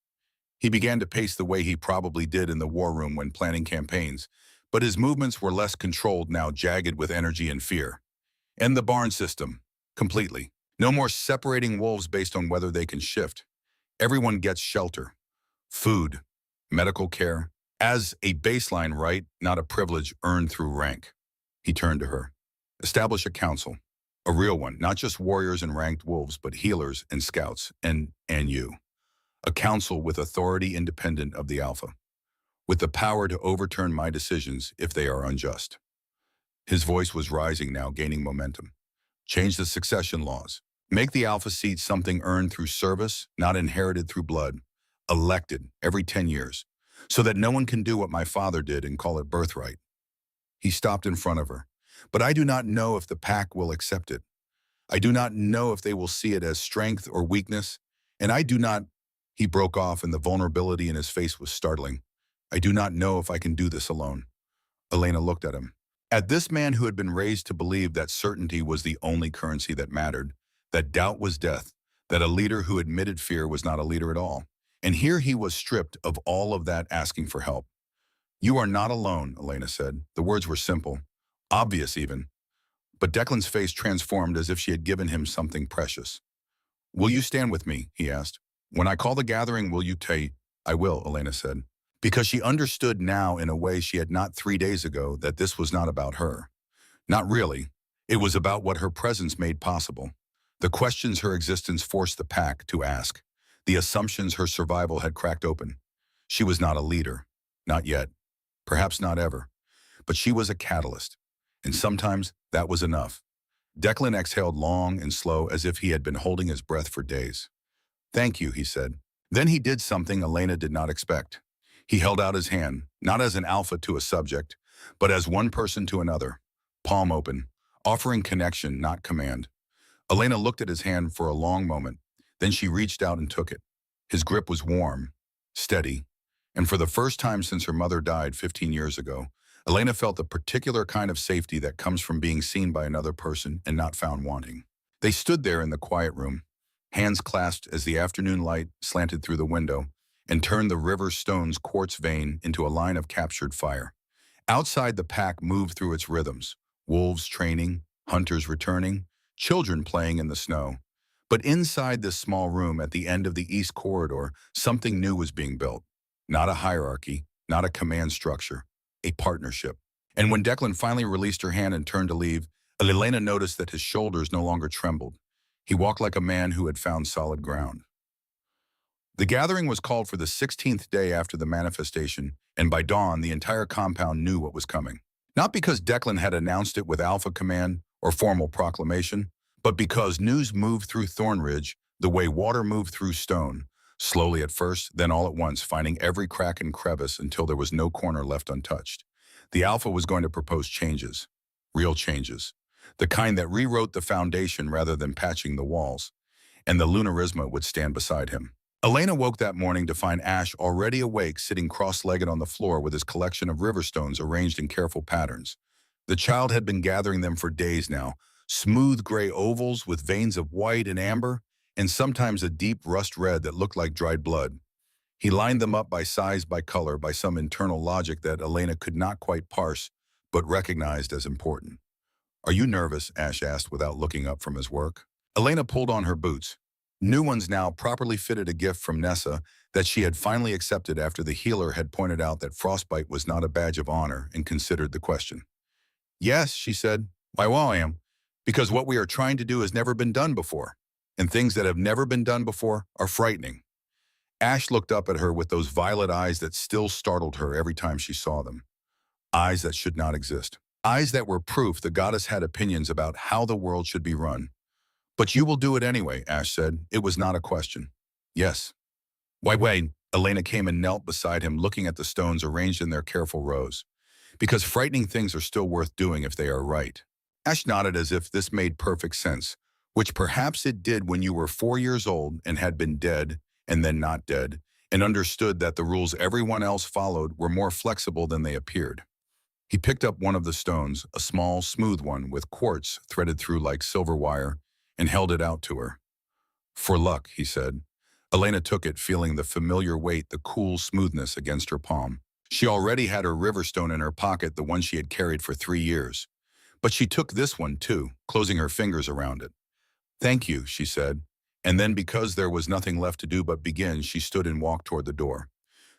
He began to pace the way he probably did in the war room when planning campaigns, but his movements were less controlled now, jagged with energy and fear. End the barn system. Completely. No more separating wolves based on whether they can shift. Everyone gets shelter, food, medical care, as a baseline right, not a privilege earned through rank. He turned to her. Establish a council, a real one, not just warriors and ranked wolves, but healers and scouts, and you. A council with authority independent of the alpha, with the power to overturn my decisions if they are unjust. His voice was rising now, gaining momentum. Change the succession laws. Make the alpha seat something earned through service, not inherited through blood. Elected every 10 years, so that no one can do what my father did and call it birthright. He stopped in front of her. But I do not know if the pack will accept it. I do not know if they will see it as strength or weakness. And I do not, he broke off and the vulnerability in his face was startling. I do not know if I can do this alone. Elena looked at him. At this man who had been raised to believe that certainty was the only currency that mattered, that doubt was death, that a leader who admitted fear was not a leader at all. And here he was stripped of all of that, asking for help. You are not alone, Elena said. The words were simple, obvious even. But Declan's face transformed as if she had given him something precious. Will you stand with me, he asked. When I call the gathering, will you take? I will, Elena said. Because she understood now in a way she had not 3 days ago that this was not about her. Not really. It was about what her presence made possible. The questions her existence forced the pack to ask. The assumptions her survival had cracked open. She was not a leader. Not yet. Perhaps not ever. But she was a catalyst. And sometimes that was enough. Declan exhaled long and slow as if he had been holding his breath for days. Thank you, he said. Then he did something Elena did not expect. He held out his hand, not as an alpha to a subject, but as one person to another, palm open, offering connection, not command. Elena looked at his hand for a long moment. Then she reached out and took it. His grip was warm, steady, and for the first time since her mother died 15 years ago, Elena felt the particular kind of safety that comes from being seen by another person and not found wanting. They stood there in the quiet room, hands clasped as the afternoon light slanted through the window and turned the river stone's quartz vein into a line of captured fire. Outside, the pack moved through its rhythms, wolves training, hunters returning, children playing in the snow. But inside this small room at the end of the east corridor, something new was being built. Not a hierarchy, not a command structure, a partnership. And when Declan finally released her hand and turned to leave, Elena noticed that his shoulders no longer trembled. He walked like a man who had found solid ground. The gathering was called for the 16th day after the manifestation, and by dawn, the entire compound knew what was coming. Not because Declan had announced it with Alpha Command or formal proclamation, but because news moved through Thornridge the way water moved through stone, slowly at first, then all at once, finding every crack and crevice until there was no corner left untouched. The Alpha was going to propose changes, real changes, the kind that rewrote the foundation rather than patching the walls, and the Lunarisma would stand beside him. Elena woke that morning to find Ash already awake, sitting cross-legged on the floor with his collection of river stones arranged in careful patterns. The child had been gathering them for days now, smooth gray ovals with veins of white and amber, and sometimes a deep rust red that looked like dried blood. He lined them up by size, by color, by some internal logic that Elena could not quite parse, but recognized as important. Are you nervous? Ash asked without looking up from his work. Elena pulled on her boots. New ones now, properly fitted, a gift from Nessa that she had finally accepted after the healer had pointed out that frostbite was not a badge of honor and considered the question. Yes, she said. Why, well, I am. Because what we are trying to do has never been done before, and things that have never been done before are frightening. Ash looked up at her with those violet eyes that still startled her every time she saw them. Eyes that should not exist. eyes that were proof the goddess had opinions about how the world should be run. But you will do it anyway, Ash said. It was not a question. Yes. Why wait? Elena came and knelt beside him, looking at the stones arranged in their careful rows. Because frightening things are still worth doing if they are right. Ash nodded as if this made perfect sense, which perhaps it did when you were 4 years old and had been dead and then not dead, and understood that the rules everyone else followed were more flexible than they appeared. He picked up one of the stones, a small, smooth one with quartz threaded through like silver wire, and held it out to her. For luck, he said. Elena took it, feeling the familiar weight, the cool smoothness against her palm. She already had her riverstone in her pocket, the one she had carried for 3 years. But she took this one too, closing her fingers around it. Thank you, she said. And then, because there was nothing left to do but begin, she stood and walked toward the door.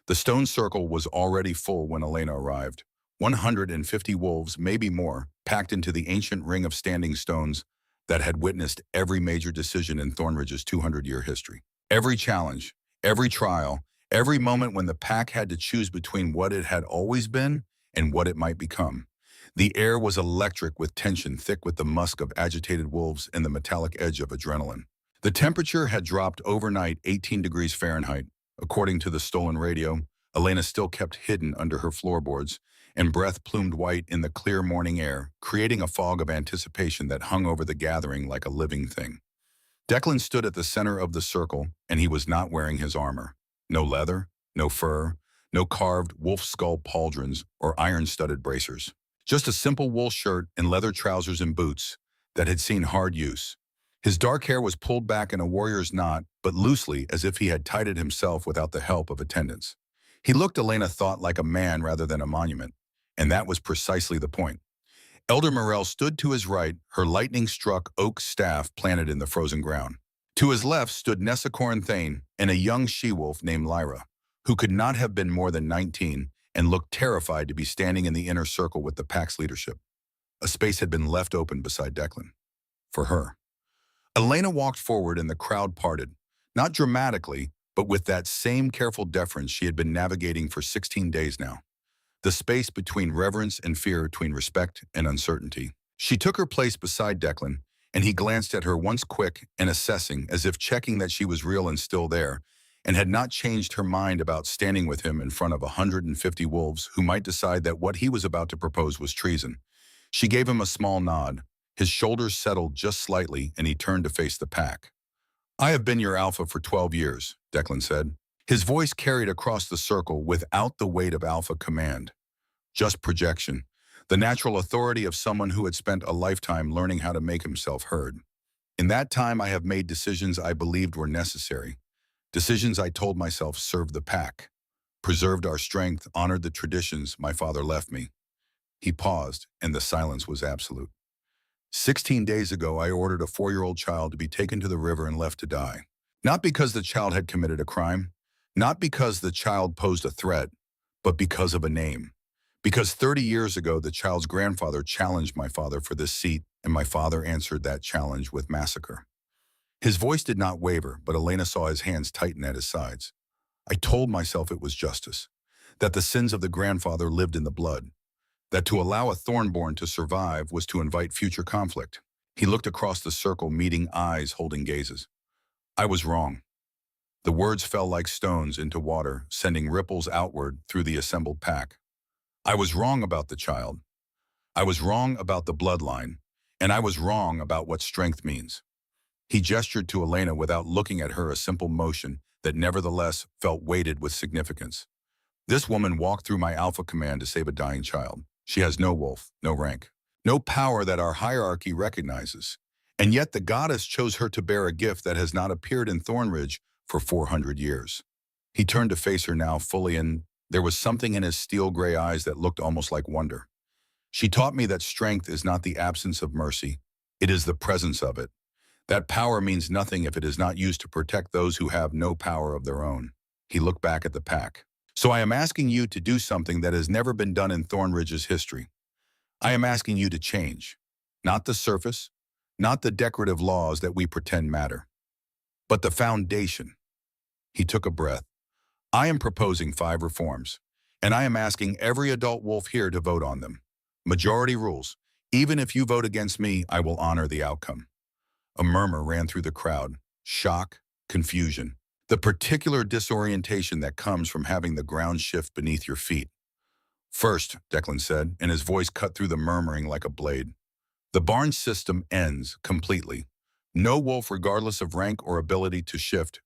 The stone circle was already full when Elena arrived. 150 wolves, maybe more, packed into the ancient ring of standing stones that had witnessed every major decision in Thornridge's 200-year history. Every challenge, every trial, every moment when the pack had to choose between what it had always been and what it might become. The air was electric with tension, thick with the musk of agitated wolves and the metallic edge of adrenaline. The temperature had dropped overnight 18 degrees Fahrenheit. According to the stolen radio, Elena still kept hidden under her floorboards, and breath plumed white in the clear morning air, creating a fog of anticipation that hung over the gathering like a living thing. Declan stood at the center of the circle, and he was not wearing his armor. No leather, no fur, no carved wolf skull pauldrons or iron-studded bracers. Just a simple wool shirt and leather trousers and boots that had seen hard use. His dark hair was pulled back in a warrior's knot, but loosely, as if he had tied it himself without the help of attendants. He looked, Elena thought, like a man rather than a monument, and that was precisely the point. Elder Morel stood to his right, her lightning-struck oak staff planted in the frozen ground. To his left stood Nessacorn Thane and a young she-wolf named Lyra, who could not have been more than 19 and looked terrified to be standing in the inner circle with the pack's leadership. A space had been left open beside Declan. For her. Elena walked forward and the crowd parted, not dramatically, but with that same careful deference she had been navigating for 16 days now. The space between reverence and fear, between respect and uncertainty. She took her place beside Declan, and he glanced at her once quick and assessing, as if checking that she was real and still there, and had not changed her mind about standing with him in front of 150 wolves who might decide that what he was about to propose was treason. She gave him a small nod. His shoulders settled just slightly, and he turned to face the pack. I have been your alpha for 12 years, Declan said. His voice carried across the circle without the weight of alpha command. Just projection, the natural authority of someone who had spent a lifetime learning how to make himself heard. In that time, I have made decisions I believed were necessary. Decisions I told myself served the pack, preserved our strength, honored the traditions my father left me. He paused, and the silence was absolute. 16 days ago, I ordered a 4-year-old child to be taken to the river and left to die. Not because the child had committed a crime, not because the child posed a threat, but because of a name. Because 30 years ago, the child's grandfather challenged my father for this seat, and my father answered that challenge with massacre. His voice did not waver, but Elena saw his hands tighten at his sides. I told myself it was justice, that the sins of the grandfather lived in the blood, that to allow a Thornborn to survive was to invite future conflict. He looked across the circle, meeting eyes, holding gazes. I was wrong. The words fell like stones into water, sending ripples outward through the assembled pack. I was wrong about the child. I was wrong about the bloodline, and I was wrong about what strength means. He gestured to Elena without looking at her, a simple motion that nevertheless felt weighted with significance. This woman walked through my alpha command to save a dying child. She has no wolf, no rank, no power that our hierarchy recognizes. And yet the goddess chose her to bear a gift that has not appeared in Thornridge for 400 years. He turned to face her now fully, and there was something in his steel-gray eyes that looked almost like wonder. She taught me that strength is not the absence of mercy. It is the presence of it. That power means nothing if it is not used to protect those who have no power of their own. He looked back at the pack. So I am asking you to do something that has never been done in Thornridge's history. I am asking you to change. Not the surface, not the decorative laws that we pretend matter, but the foundation. He took a breath. I am proposing 5 reforms, and I am asking every adult wolf here to vote on them. Majority rules. Even if you vote against me, I will honor the outcome. A murmur ran through the crowd. Shock, confusion. The particular disorientation that comes from having the ground shift beneath your feet. First, Declan said, and his voice cut through the murmuring like a blade. The barn system ends completely. No wolf, regardless of rank or ability to shift,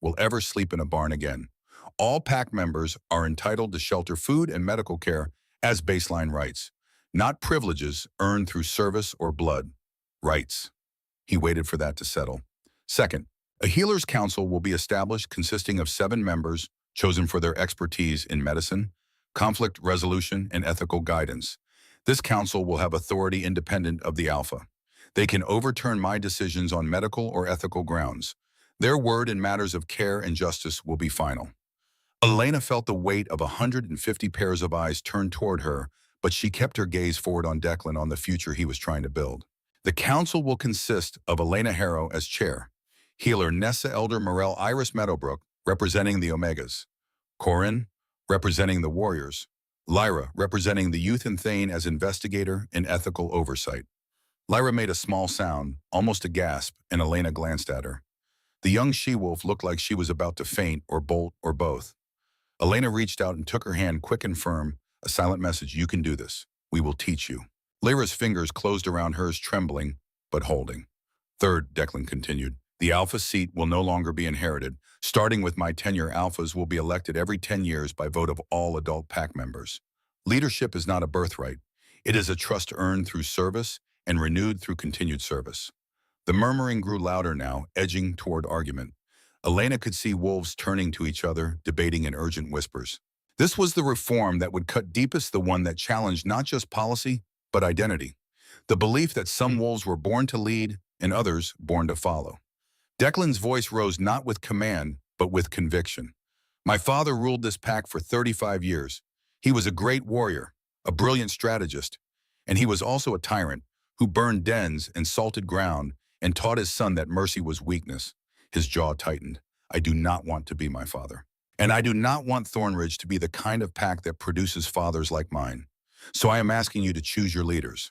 will ever sleep in a barn again. All pack members are entitled to shelter, food, and medical care as baseline rights, not privileges earned through service or blood. Rights. He waited for that to settle. Second, a healer's council will be established consisting of 7 members chosen for their expertise in medicine, conflict resolution, and ethical guidance. This council will have authority independent of the Alpha. They can overturn my decisions on medical or ethical grounds. Their word in matters of care and justice will be final. Elena felt the weight of 150 pairs of eyes turned toward her, but she kept her gaze forward on Declan, on the future he was trying to build. The council will consist of Elena Harrow as chair, healer Nessa Elder Morel Iris Meadowbrook, representing the Omegas, Corin, representing the Warriors, Lyra, representing the youth, and Thane as investigator and ethical oversight. Lyra made a small sound, almost a gasp, and Elena glanced at her. The young she-wolf looked like she was about to faint or bolt or both. Elena reached out and took her hand, quick and firm, a silent message: "You can do this. We will teach you." Lyra's fingers closed around hers, trembling, but holding. Third, Declan continued, the Alpha seat will no longer be inherited. Starting with my tenure, Alphas will be elected every 10 years by vote of all adult pack members. Leadership is not a birthright. It is a trust earned through service and renewed through continued service. The murmuring grew louder now, edging toward argument. Elena could see wolves turning to each other, debating in urgent whispers. This was the reform that would cut deepest, the one that challenged not just policy, but identity. The belief that some wolves were born to lead and others born to follow. Declan's voice rose not with command, but with conviction. My father ruled this pack for 35 years. He was a great warrior, a brilliant strategist, and he was also a tyrant who burned dens and salted ground and taught his son that mercy was weakness. His jaw tightened. I do not want to be my father. And I do not want Thornridge to be the kind of pack that produces fathers like mine. So I am asking you to choose your leaders,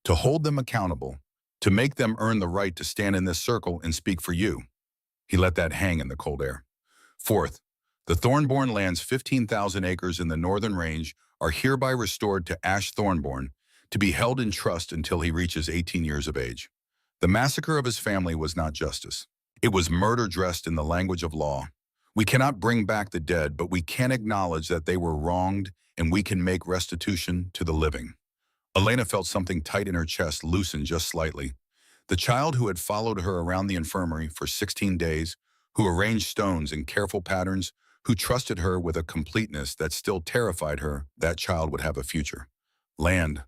to hold them accountable, to make them earn the right to stand in this circle and speak for you. He let that hang in the cold air. Fourth, the Thornborn lands, 15,000 acres in the northern range, are hereby restored to Ash Thornborn to be held in trust until he reaches 18 years of age. The massacre of his family was not justice. It was murder dressed in the language of law. We cannot bring back the dead, but we can acknowledge that they were wronged, and we can make restitution to the living. Elena felt something tight in her chest loosen just slightly. The child who had followed her around the infirmary for 16 days, who arranged stones in careful patterns, who trusted her with a completeness that still terrified her, that child would have a future. Land,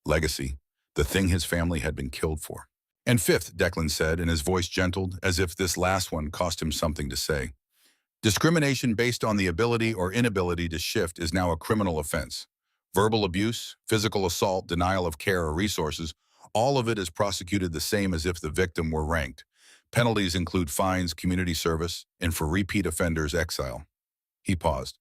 legacy, the thing his family had been killed for. And fifth, Declan said, and his voice gentled, as if this last one cost him something to say. Discrimination based on the ability or inability to shift is now a criminal offense. Verbal abuse, physical assault, denial of care or resources, all of it is prosecuted the same as if the victim were ranked. Penalties include fines, community service, and for repeat offenders, exile. He paused.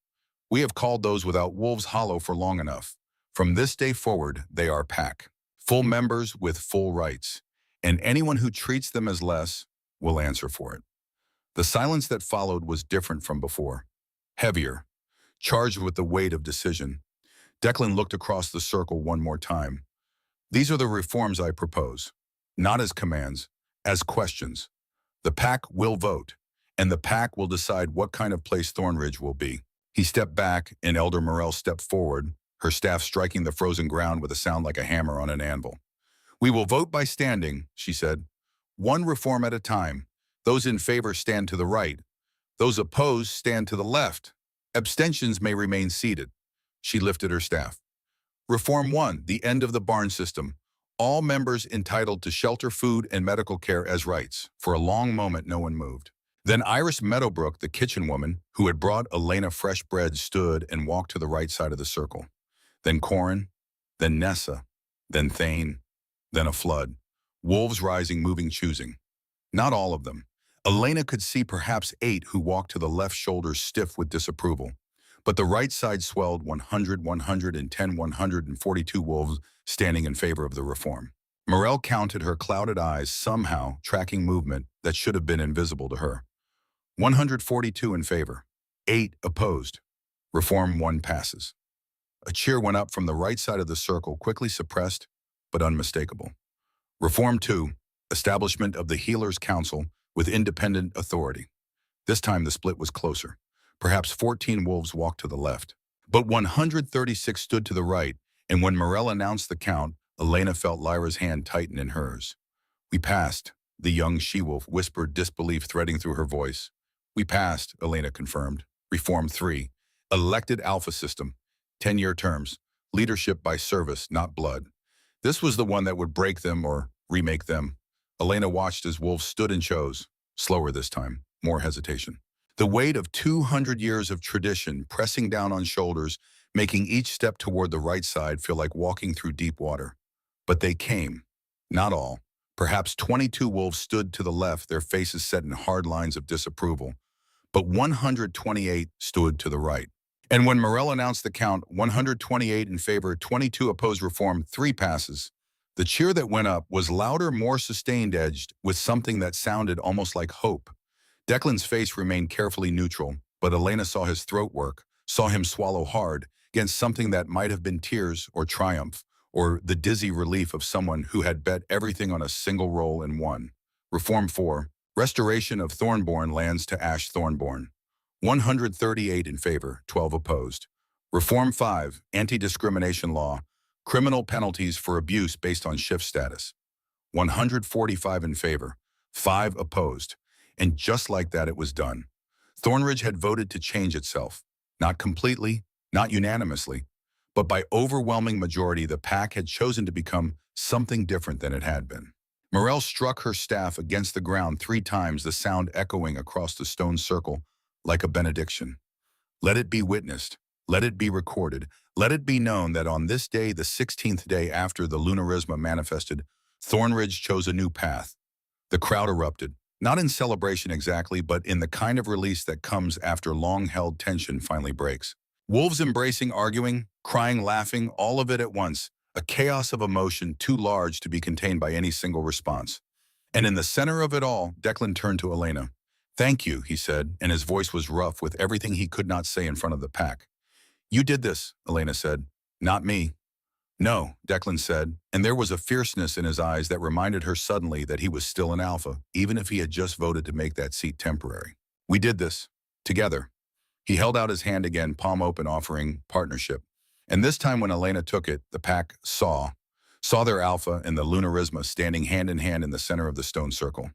We have called those without wolves hollow for long enough. From this day forward, they are pack, full members with full rights, and anyone who treats them as less will answer for it. The silence that followed was different from before, heavier, charged with the weight of decision. Declan looked across the circle one more time. These are the reforms I propose, not as commands, as questions. The pack will vote, and the pack will decide what kind of place Thornridge will be. He stepped back, and Elder Morel stepped forward, her staff striking the frozen ground with a sound like a hammer on an anvil. We will vote by standing, she said. One reform at a time. Those in favor stand to the right. Those opposed stand to the left. Abstentions may remain seated. She lifted her staff. Reform 1, the end of the barn system. All members entitled to shelter, food, and medical care as rights. For a long moment, no one moved. Then Iris Meadowbrook, the kitchen woman, who had brought Elena fresh bread, stood and walked to the right side of the circle. Then Corin, then Nessa, then Thane, then a flood. Wolves rising, moving, choosing. Not all of them. Elena could see perhaps 8 who walked to the left, shoulders stiff with disapproval. But the right side swelled 100, 110, 142 wolves standing in favor of the reform. Morel counted her clouded eyes, somehow tracking movement that should have been invisible to her. 142 in favor, 8 opposed. Reform 1 passes. A cheer went up from the right side of the circle, quickly suppressed, but unmistakable. Reform 2, establishment of the Healers' Council with independent authority. This time the split was closer. Perhaps 14 wolves walked to the left. But 136 stood to the right, and when Morel announced the count, Elena felt Lyra's hand tighten in hers. "We passed," the young she-wolf whispered, disbelief threading through her voice. "We passed," Elena confirmed. Reform 3, elected alpha system, 10-year terms, leadership by service, not blood. This was the one that would break them or remake them. Elena watched as wolves stood and chose, slower this time, more hesitation. The weight of 200 years of tradition pressing down on shoulders, making each step toward the right side feel like walking through deep water. But they came. Not all. Perhaps 22 wolves stood to the left, their faces set in hard lines of disapproval. But 128 stood to the right. And when Morel announced the count, 128 in favor, 22 opposed, reform, 3 passes. The cheer that went up was louder, more sustained, edged with something that sounded almost like hope. Declan's face remained carefully neutral, but Elena saw his throat work, saw him swallow hard against something that might have been tears or triumph, or the dizzy relief of someone who had bet everything on a single roll and won. Reform 4, restoration of Thornborn lands to Ash Thornborn. 138 in favor, 12 opposed. Reform 5, anti-discrimination law, criminal penalties for abuse based on shift status. 145 in favor, 5 opposed. And just like that, it was done. Thornridge had voted to change itself. Not completely, not unanimously, but by overwhelming majority, the pack had chosen to become something different than it had been. Morel struck her staff against the ground 3 times, the sound echoing across the stone circle like a benediction. Let it be witnessed. Let it be recorded. Let it be known that on this day, the 16th day after the lunarisma manifested, Thornridge chose a new path. The crowd erupted. Not in celebration exactly, but in the kind of release that comes after long-held tension finally breaks. Wolves embracing, arguing, crying, laughing, all of it at once, a chaos of emotion too large to be contained by any single response. And in the center of it all, Declan turned to Elena. "Thank you," he said, and his voice was rough with everything he could not say in front of the pack. "You did this," Elena said. "Not me." "No," Declan said, and there was a fierceness in his eyes that reminded her suddenly that he was still an alpha, even if he had just voted to make that seat temporary. "We did this. Together." He held out his hand again, palm open, offering partnership. And this time when Elena took it, the pack saw their alpha and the lunarisma standing hand in hand in the center of the stone circle.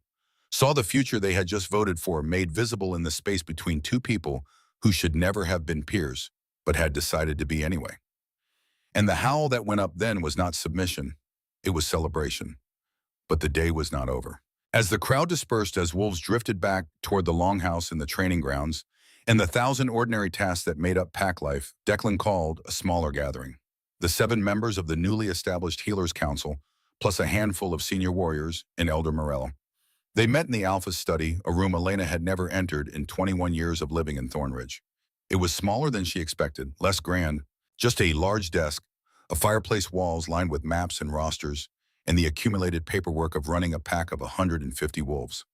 Saw the future they had just voted for made visible in the space between 2 people who should never have been peers, but had decided to be anyway. And the howl that went up then was not submission, it was celebration. But the day was not over. As the crowd dispersed, as wolves drifted back toward the longhouse and the training grounds, and the 1,000 ordinary tasks that made up pack life, Declan called a smaller gathering. The 7 members of the newly established Healers' Council, plus a handful of senior warriors and Elder Morello. They met in the Alpha's study, a room Elena had never entered in 21 years of living in Thornridge. It was smaller than she expected, less grand, just a large desk, a fireplace, walls lined with maps and rosters, and the accumulated paperwork of running a pack of 150 wolves.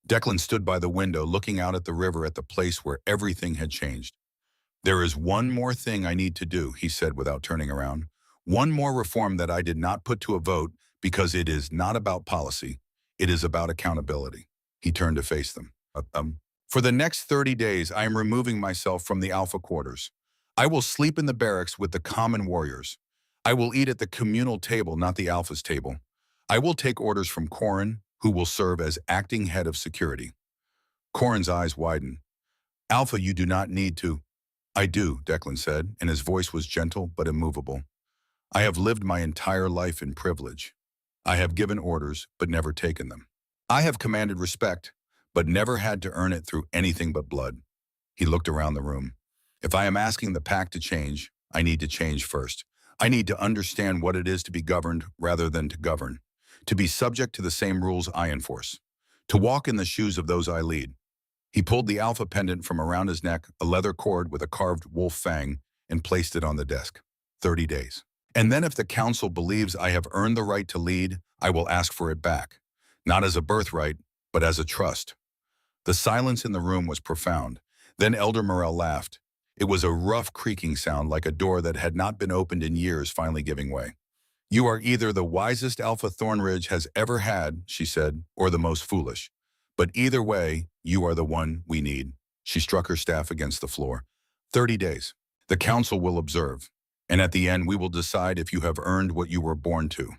Declan stood by the window looking out at the river, at the place where everything had changed. "There is one more thing I need to do," he said without turning around. "One more reform that I did not put to a vote because it is not about policy. It is about accountability." He turned to face them. For the next 30 days, I am removing myself from the Alpha quarters. I will sleep in the barracks with the common warriors. I will eat at the communal table, not the Alpha's table. I will take orders from Corin, who will serve as acting head of security." Corin's eyes widened. "Alpha, you do not need to." "I do," Declan said, and his voice was gentle but immovable. "I have lived my entire life in privilege. I have given orders, but never taken them. I have commanded respect, but never had to earn it through anything but blood." He looked around the room. "If I am asking the pack to change, I need to change first. I need to understand what it is to be governed rather than to govern, to be subject to the same rules I enforce, to walk in the shoes of those I lead. He pulled the alpha pendant from around his neck, a leather cord with a carved wolf fang, and placed it on the desk. 30 days. And then if the council believes I have earned the right to lead, I will ask for it back. Not as a birthright, but as a trust. The silence in the room was profound. Then Elder Morel laughed. It was a rough creaking sound like a door that had not been opened in years finally giving way. You are either the wisest Alpha Thornridge has ever had, she said, or the most foolish. But either way, you are the one we need. She struck her staff against the floor. 30 days. The council will observe. And at the end, we will decide if you have earned what you were born to.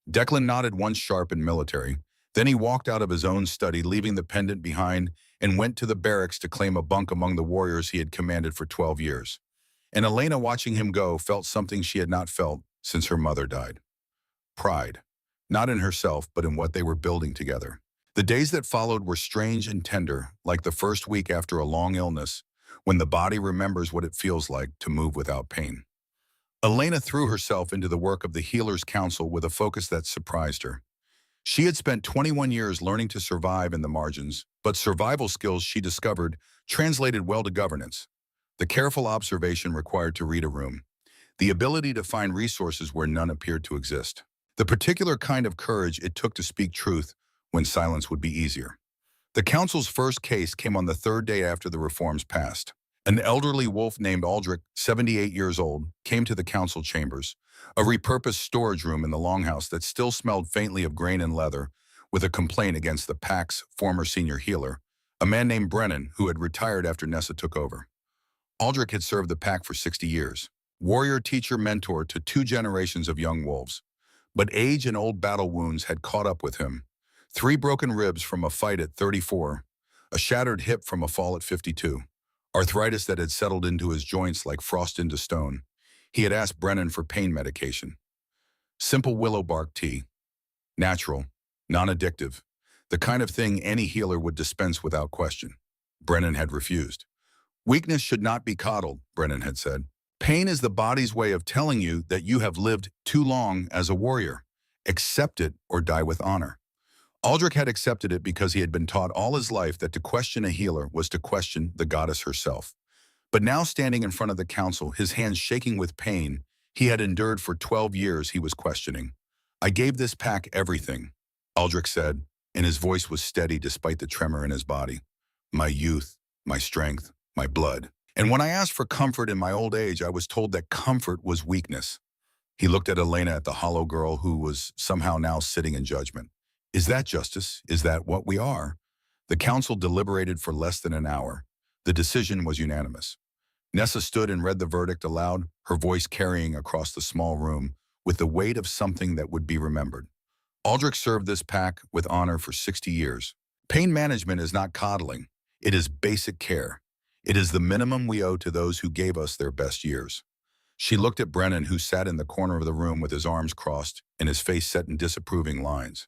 Declan nodded once sharp and military. Then he walked out of his own study, leaving the pendant behind, and went to the barracks to claim a bunk among the warriors he had commanded for 12 years. And Elena, watching him go, felt something she had not felt since her mother died. Pride. Not in herself, but in what they were building together. The days that followed were strange and tender, like the first week after a long illness, when the body remembers what it feels like to move without pain. Elena threw herself into the work of the Healers' Council with a focus that surprised her. She had spent 21 years learning to survive in the margins, but survival skills she discovered translated well to governance. The careful observation required to read a room, the ability to find resources where none appeared to exist, the particular kind of courage it took to speak truth when silence would be easier. The council's first case came on the third day after the reforms passed. An elderly wolf named Aldrich, 78 years old, came to the council chambers, a repurposed storage room in the longhouse that still smelled faintly of grain and leather, with a complaint against the pack's former senior healer, a man named Brennan, who had retired after Nessa took over. Aldrich had served the pack for 60 years, warrior, teacher, mentor to 2 generations of young wolves. But age and old battle wounds had caught up with him. 3 broken ribs from a fight at 34, a shattered hip from a fall at 52, arthritis that had settled into his joints like frost into stone. He had asked Brennan for pain medication. Simple willow bark tea. Natural, non-addictive, the kind of thing any healer would dispense without question. Brennan had refused. Weakness should not be coddled, Brennan had said. Pain is the body's way of telling you that you have lived too long as a warrior. Accept it or die with honor. Aldrich had accepted it because he had been taught all his life that to question a healer was to question the goddess herself. But now, standing in front of the council, his hands shaking with pain he had endured for 12 years, he was questioning. I gave this pack everything, Aldrich said, and his voice was steady despite the tremor in his body. My youth, my strength, my blood. And when I asked for comfort in my old age, I was told that comfort was weakness. He looked at Elena, at the hollow girl who was somehow now sitting in judgment. Is that justice? Is that what we are? The council deliberated for less than an hour. The decision was unanimous. Nessa stood and read the verdict aloud, her voice carrying across the small room with the weight of something that would be remembered. Aldrich served this pack with honor for 60 years. Pain management is not coddling. It is basic care. It is the minimum we owe to those who gave us their best years. She looked at Brennan, who sat in the corner of the room with his arms crossed and his face set in disapproving lines.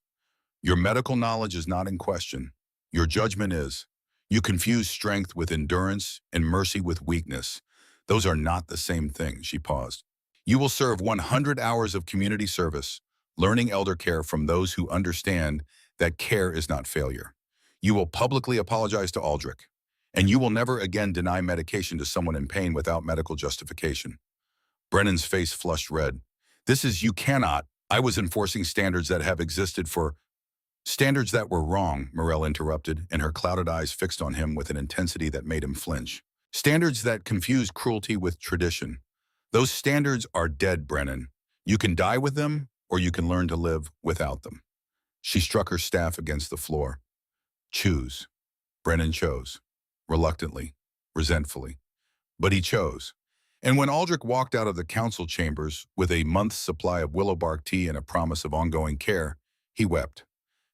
Your medical knowledge is not in question. Your judgment is. You confuse strength with endurance and mercy with weakness. Those are not the same thing, she paused. You will serve 100 hours of community service, learning elder care from those who understand that care is not failure. You will publicly apologize to Aldrich, and you will never again deny medication to someone in pain without medical justification. Brennan's face flushed red. You cannot. I was enforcing standards that have existed for... Standards that were wrong, Morel interrupted, and her clouded eyes fixed on him with an intensity that made him flinch. Standards that confuse cruelty with tradition. Those standards are dead, Brennan. You can die with them, or you can learn to live without them. She struck her staff against the floor. Choose. Brennan chose. Reluctantly, resentfully. But he chose. And when Aldrich walked out of the council chambers with a month's supply of willow bark tea and a promise of ongoing care, he wept.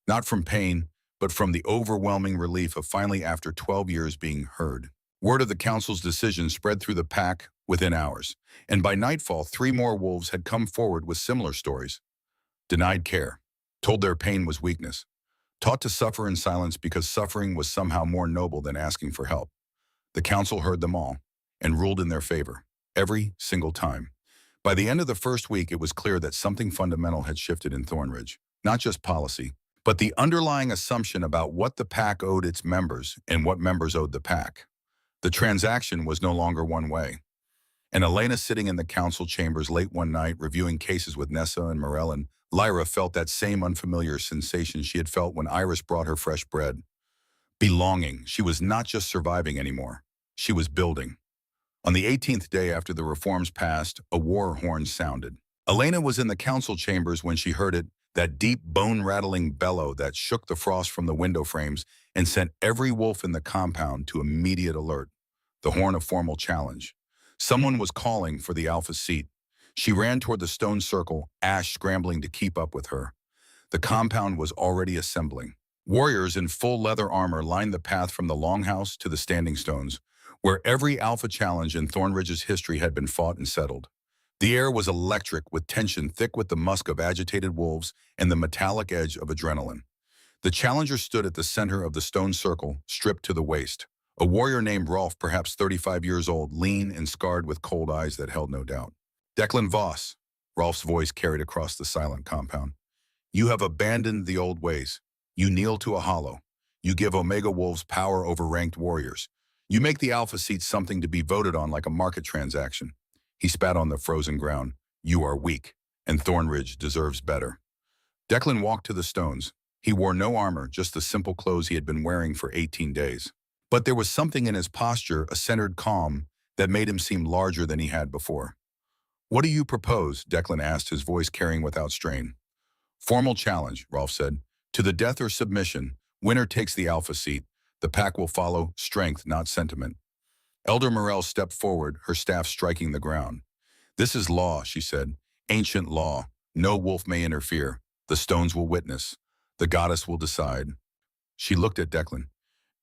Not from pain, but from the overwhelming relief of finally, after 12 years, being heard. Word of the council's decision spread through the pack within hours, and by nightfall 3 more wolves had come forward with similar stories. Denied care, told their pain was weakness, taught to suffer in silence because suffering was somehow more noble than asking for help. The council heard them all and ruled in their favor, every single time. By the end of the first week, it was clear that something fundamental had shifted in Thornridge, not just policy, but the underlying assumption about what the pack owed its members and what members owed the pack. The transaction was no longer one way. And Elena, sitting in the council chambers late one night, reviewing cases with Nessa and Morel and Lyra, felt that same unfamiliar sensation she had felt when Iris brought her fresh bread. Belonging. She was not just surviving anymore. She was building. On the 18th day after the reforms passed, a war horn sounded. Elena was in the council chambers when she heard it, that deep, bone-rattling bellow that shook the frost from the window frames and sent every wolf in the compound to immediate alert. The horn of formal challenge. Someone was calling for the alpha seat. She ran toward the stone circle, Ash scrambling to keep up with her. The compound was already assembling. Warriors in full leather armor lined the path from the longhouse to the standing stones, where every alpha challenge in Thornridge's history had been fought and settled. The air was electric, with tension thick with the musk of agitated wolves and the metallic edge of adrenaline. The challenger stood at the center of the stone circle, stripped to the waist. A warrior named Rolf, perhaps 35 years old, lean and scarred with cold eyes that held no doubt. Declan Voss, Rolf's voice carried across the silent compound. You have abandoned the old ways. You kneel to a hollow. You give Omega Wolves power over ranked warriors. You make the alpha seat something to be voted on like a market transaction. He spat on the frozen ground. You are weak, and Thornridge deserves better. Declan walked to the stones. He wore no armor, just the simple clothes he had been wearing for 18 days. But there was something in his posture, a centered calm, that made him seem larger than he had before. What do you propose? Declan asked, his voice carrying without strain. Formal challenge, Rolf said. To the death or submission, winner takes the alpha seat. The pack will follow strength, not sentiment. Elder Morel stepped forward, her staff striking the ground. This is law, she said. Ancient law. No wolf may interfere. The stones will witness. The goddess will decide. She looked at Declan.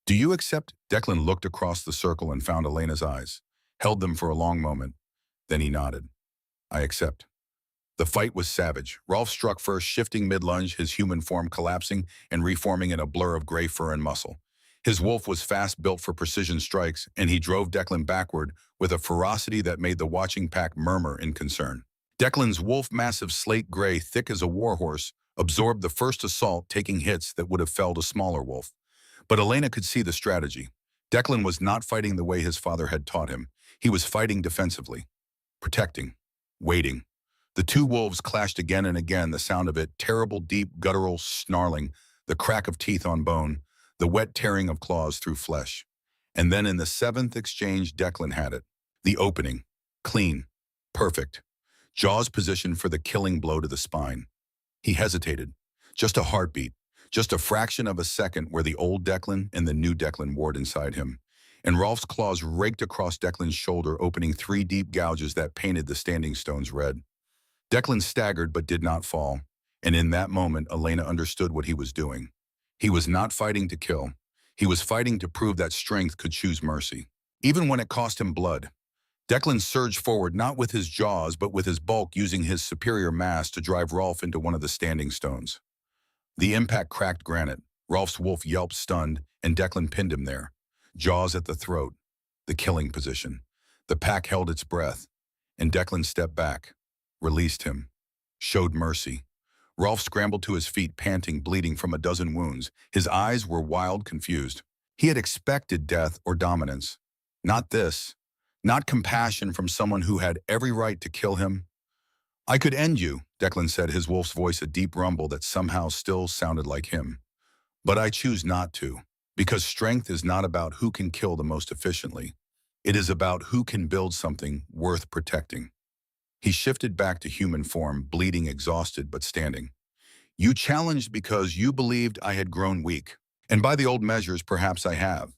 Do you accept? Declan looked across the circle and found Elena's eyes, held them for a long moment. Then he nodded. I accept. The fight was savage. Rolf struck first, shifting mid-lunge, his human form collapsing and reforming in a blur of gray fur and muscle. His wolf was fast, built for precision strikes, and he drove Declan backward with a ferocity that made the watching pack murmur in concern. Declan's wolf, massive slate gray, thick as a warhorse, absorbed the first assault, taking hits that would have felled a smaller wolf. But Elena could see the strategy. Declan was not fighting the way his father had taught him. He was fighting defensively, protecting, waiting. The two wolves clashed again and again, the sound of it, terrible, deep, guttural snarling, the crack of teeth on bone, the wet tearing of claws through flesh. And then in the seventh exchange, Declan had it. The opening. Clean. Perfect. Jaws positioned for the killing blow to the spine. He hesitated. Just a heartbeat. Just a fraction of a second where the old Declan and the new Declan warred inside him. And Rolf's claws raked across Declan's shoulder, opening 3 deep gouges that painted the standing stones red. Declan staggered but did not fall. And in that moment, Elena understood what he was doing. He was not fighting to kill. He was fighting to prove that strength could choose mercy, even when it cost him blood. Declan surged forward, not with his jaws, but with his bulk, using his superior mass to drive Rolf into one of the standing stones. The impact cracked granite. Rolf's wolf yelped, stunned, and Declan pinned him there. Jaws at the throat. The killing position. The pack held its breath. And Declan stepped back, released him, showed mercy. Rolf scrambled to his feet, panting, bleeding from a dozen wounds. His eyes were wild, confused. He had expected death or dominance. Not this. Not compassion from someone who had every right to kill him. I could end you, Declan said, his wolf's voice a deep rumble that somehow still sounded like him. But I choose not to, because strength is not about who can kill the most efficiently. It is about who can build something worth protecting. He shifted back to human form, bleeding, exhausted, but standing. You challenged because you believed I had grown weak. And by the old measures, perhaps I have.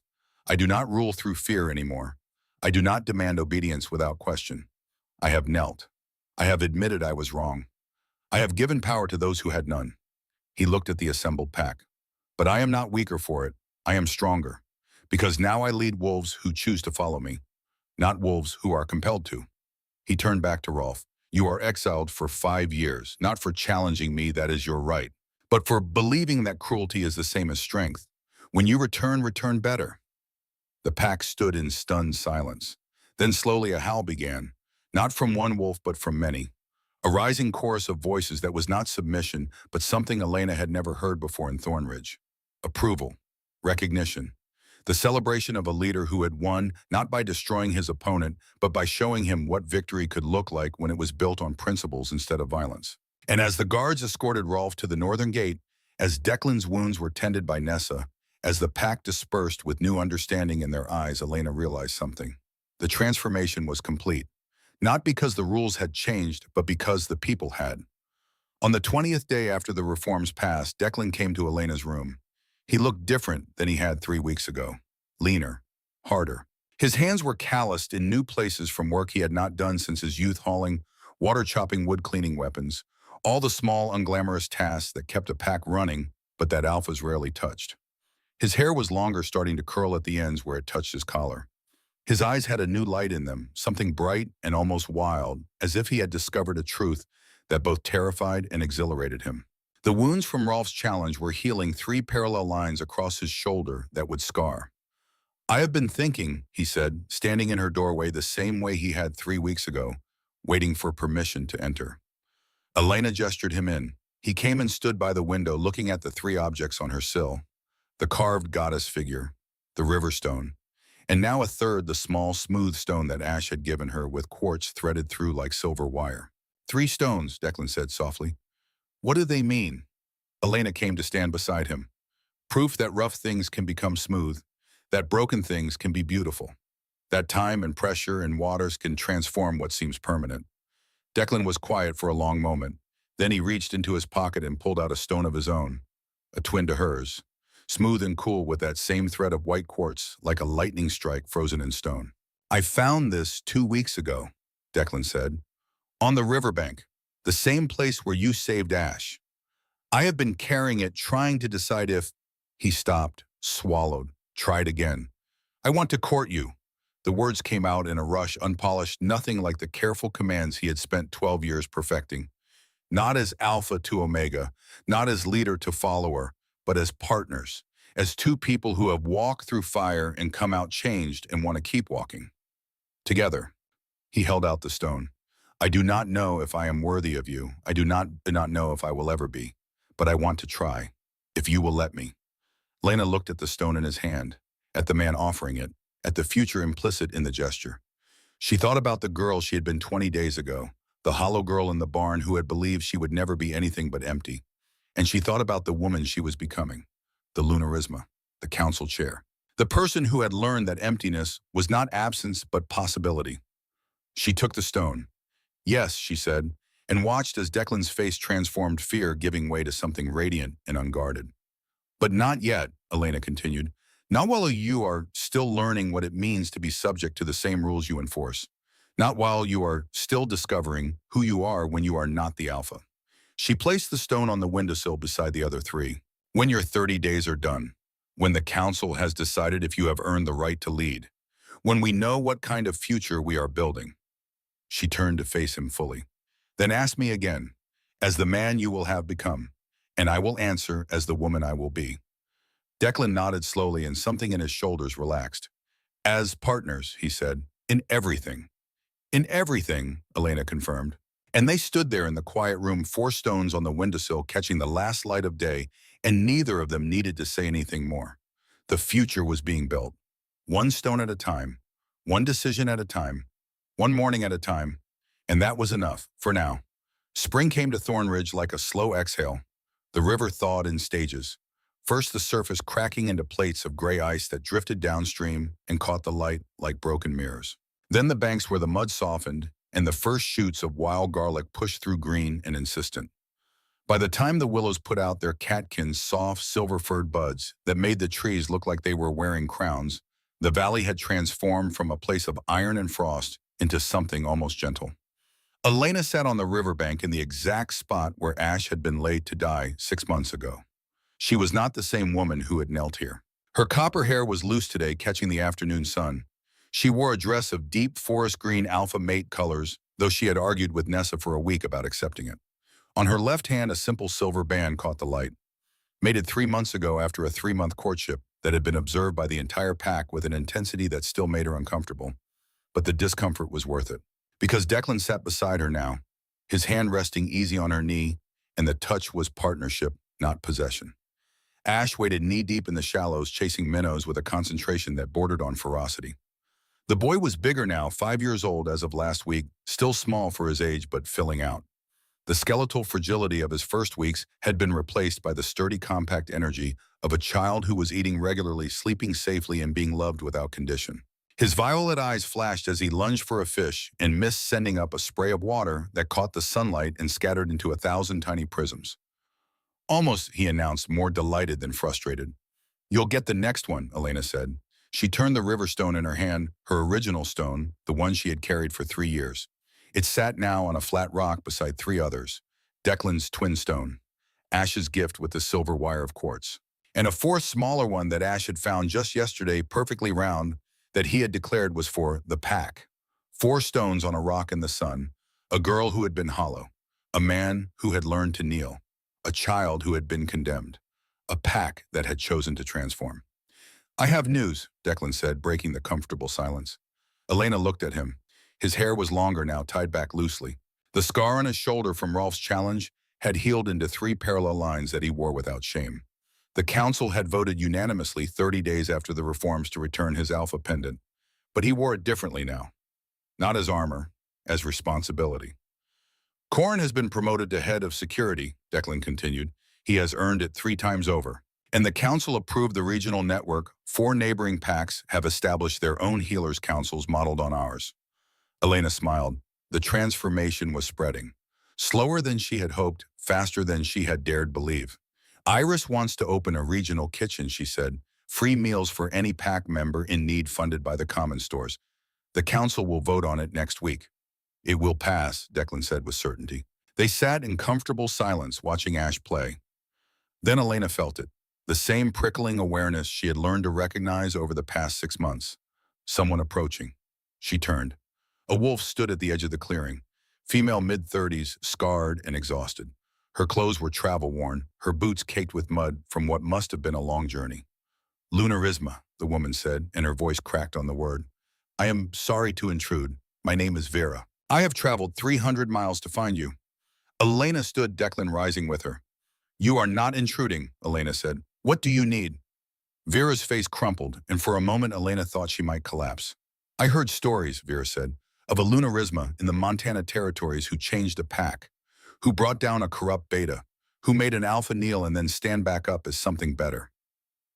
I do not rule through fear anymore. I do not demand obedience without question. I have knelt. I have admitted I was wrong. I have given power to those who had none. He looked at the assembled pack. But I am not weaker for it. I am stronger. Because now I lead wolves who choose to follow me, not wolves who are compelled to. He turned back to Rolf. You are exiled for 5 years, not for challenging me, that is your right, but for believing that cruelty is the same as strength. When you return better. The pack stood in stunned silence. Then slowly a howl began, not from one wolf but from many. A rising chorus of voices that was not submission, but something Elena had never heard before in Thornridge. Approval. Recognition. The celebration of a leader who had won not by destroying his opponent, but by showing him what victory could look like when it was built on principles instead of violence. And as the guards escorted Rolf to the northern gate, as Declan's wounds were tended by Nessa, as the pack dispersed with new understanding in their eyes, Elena realized something. The transformation was complete. Not because the rules had changed, but because the people had. On the 20th day after the reforms passed, Declan came to Elena's room. He looked different than he had 3 weeks ago. Leaner, harder. His hands were calloused in new places from work he had not done since his youth, hauling, water-chopping, wood-cleaning weapons, all the small, unglamorous tasks that kept a pack running, but that alphas rarely touched. His hair was longer, starting to curl at the ends where it touched his collar. His eyes had a new light in them, something bright and almost wild, as if he had discovered a truth that both terrified and exhilarated him. The wounds from Rolf's challenge were healing 3 parallel lines across his shoulder that would scar. "I have been thinking," he said, standing in her doorway the same way he had 3 weeks ago, waiting for permission to enter. Elena gestured him in. He came and stood by the window looking at the 3 objects on her sill. The carved goddess figure, the river stone, and now a third, the small, smooth stone that Ash had given her with quartz threaded through like silver wire. 3 stones, Declan said softly. "What do they mean?" Elena came to stand beside him. "Proof that rough things can become smooth, that broken things can be beautiful, that time and pressure and waters can transform what seems permanent." Declan was quiet for a long moment. Then he reached into his pocket and pulled out a stone of his own, a twin to hers, smooth and cool with that same thread of white quartz, like a lightning strike frozen in stone. "I found this 2 weeks ago," Declan said, "on the riverbank, the same place where you saved Ash. I have been carrying it, trying to decide if—" He stopped, swallowed, tried again. "I want to court you." The words came out in a rush, unpolished, nothing like the careful commands he had spent 12 years perfecting. Not as Alpha to Omega, not as leader to follower, but as partners, as 2 people who have walked through fire and come out changed and want to keep walking. Together. He held out the stone. "I do not know if I am worthy of you. I do not know if I will ever be. But I want to try, if you will let me." Lena looked at the stone in his hand, at the man offering it, at the future implicit in the gesture. She thought about the girl she had been 20 days ago, the hollow girl in the barn who had believed she would never be anything but empty. And she thought about the woman she was becoming, the Lunarisma, the council chair, the person who had learned that emptiness was not absence but possibility. She took the stone. "Yes," she said, and watched as Declan's face transformed, fear giving way to something radiant and unguarded. "But not yet," Elena continued. "Not while you are still learning what it means to be subject to the same rules you enforce. Not while you are still discovering who you are when you are not the Alpha." She placed the stone on the windowsill beside the other 3. "When your 30 days are done, when the council has decided if you have earned the right to lead, when we know what kind of future we are building." She turned to face him fully. "Then ask me again, as the man you will have become, and I will answer as the woman I will be." Declan nodded slowly and something in his shoulders relaxed. "As partners," he said, "in everything." "In everything," Elena confirmed. And they stood there in the quiet room, 4 stones on the windowsill catching the last light of day, and neither of them needed to say anything more. The future was being built. 1 stone at a time, 1 decision at a time, 1 morning at a time, and that was enough, for now. Spring came to Thornridge like a slow exhale. The river thawed in stages. First the surface cracking into plates of gray ice that drifted downstream and caught the light like broken mirrors. Then the banks where the mud softened, and the first shoots of wild garlic pushed through, green and insistent. By the time the willows put out their catkins, soft, silver-furred buds that made the trees look like they were wearing crowns, the valley had transformed from a place of iron and frost into something almost gentle. Elena sat on the riverbank in the exact spot where Ash had been laid to die 6 months ago. She was not the same woman who had knelt here. Her copper hair was loose today, catching the afternoon sun. She wore a dress of deep forest green alpha mate colors, though she had argued with Nessa for a week about accepting it. On her left hand, a simple silver band caught the light. Mated 3 months ago after a 3-month courtship that had been observed by the entire pack with an intensity that still made her uncomfortable. But the discomfort was worth it. Because Declan sat beside her now, his hand resting easy on her knee, and the touch was partnership, not possession. Ash waded knee-deep in the shallows, chasing minnows with a concentration that bordered on ferocity. The boy was bigger now, 5 years old as of last week, still small for his age but filling out. The skeletal fragility of his first weeks had been replaced by the sturdy, compact energy of a child who was eating regularly, sleeping safely, and being loved without condition. His violet eyes flashed as he lunged for a fish and missed, sending up a spray of water that caught the sunlight and scattered into 1,000 tiny prisms. Almost, he announced, more delighted than frustrated. "You'll get the next one," Elena said. She turned the river stone in her hand, her original stone, the one she had carried for 3 years. It sat now on a flat rock beside 3 others: Declan's twin stone, Ash's gift with the silver wire of quartz, and a fourth smaller one that Ash had found just yesterday, perfectly round, that he had declared was for the pack. 4 stones on a rock in the sun, a girl who had been hollow, a man who had learned to kneel, a child who had been condemned, a pack that had chosen to transform. "I have news," Declan said, breaking the comfortable silence. Elena looked at him. His hair was longer now, tied back loosely. The scar on his shoulder from Rolf's challenge had healed into 3 parallel lines that he wore without shame. The council had voted unanimously 30 days after the reforms to return his alpha pendant, but he wore it differently now. Not as armor, as responsibility. "Corrin has been promoted to head of security," Declan continued. "He has earned it 3 times over. And the council approved the regional network. 4 neighboring packs have established their own healers' councils modeled on ours." Elena smiled. The transformation was spreading. Slower than she had hoped, faster than she had dared believe. "Iris wants to open a regional kitchen," she said. "Free meals for any pack member in need, funded by the common stores. The council will vote on it next week." "It will pass," Declan said with certainty. They sat in comfortable silence, watching Ash play. Then Elena felt it. The same prickling awareness she had learned to recognize over the past 6 months. Someone approaching. She turned. A wolf stood at the edge of the clearing. Female mid-30s, scarred and exhausted. Her clothes were travel-worn, her boots caked with mud from what must have been a long journey. "Lunarisma," the woman said, and her voice cracked on the word. "I am sorry to intrude. My name is Vera. I have traveled 300 miles to find you." Elena stood, Declan rising with her. "You are not intruding," Elena said. "What do you need?" Vera's face crumpled, and for a moment Elena thought she might collapse. "I heard stories," Vera said, "of a Lunarisma in the Montana territories who changed a pack, who brought down a corrupt beta, who made an alpha kneel and then stand back up as something better."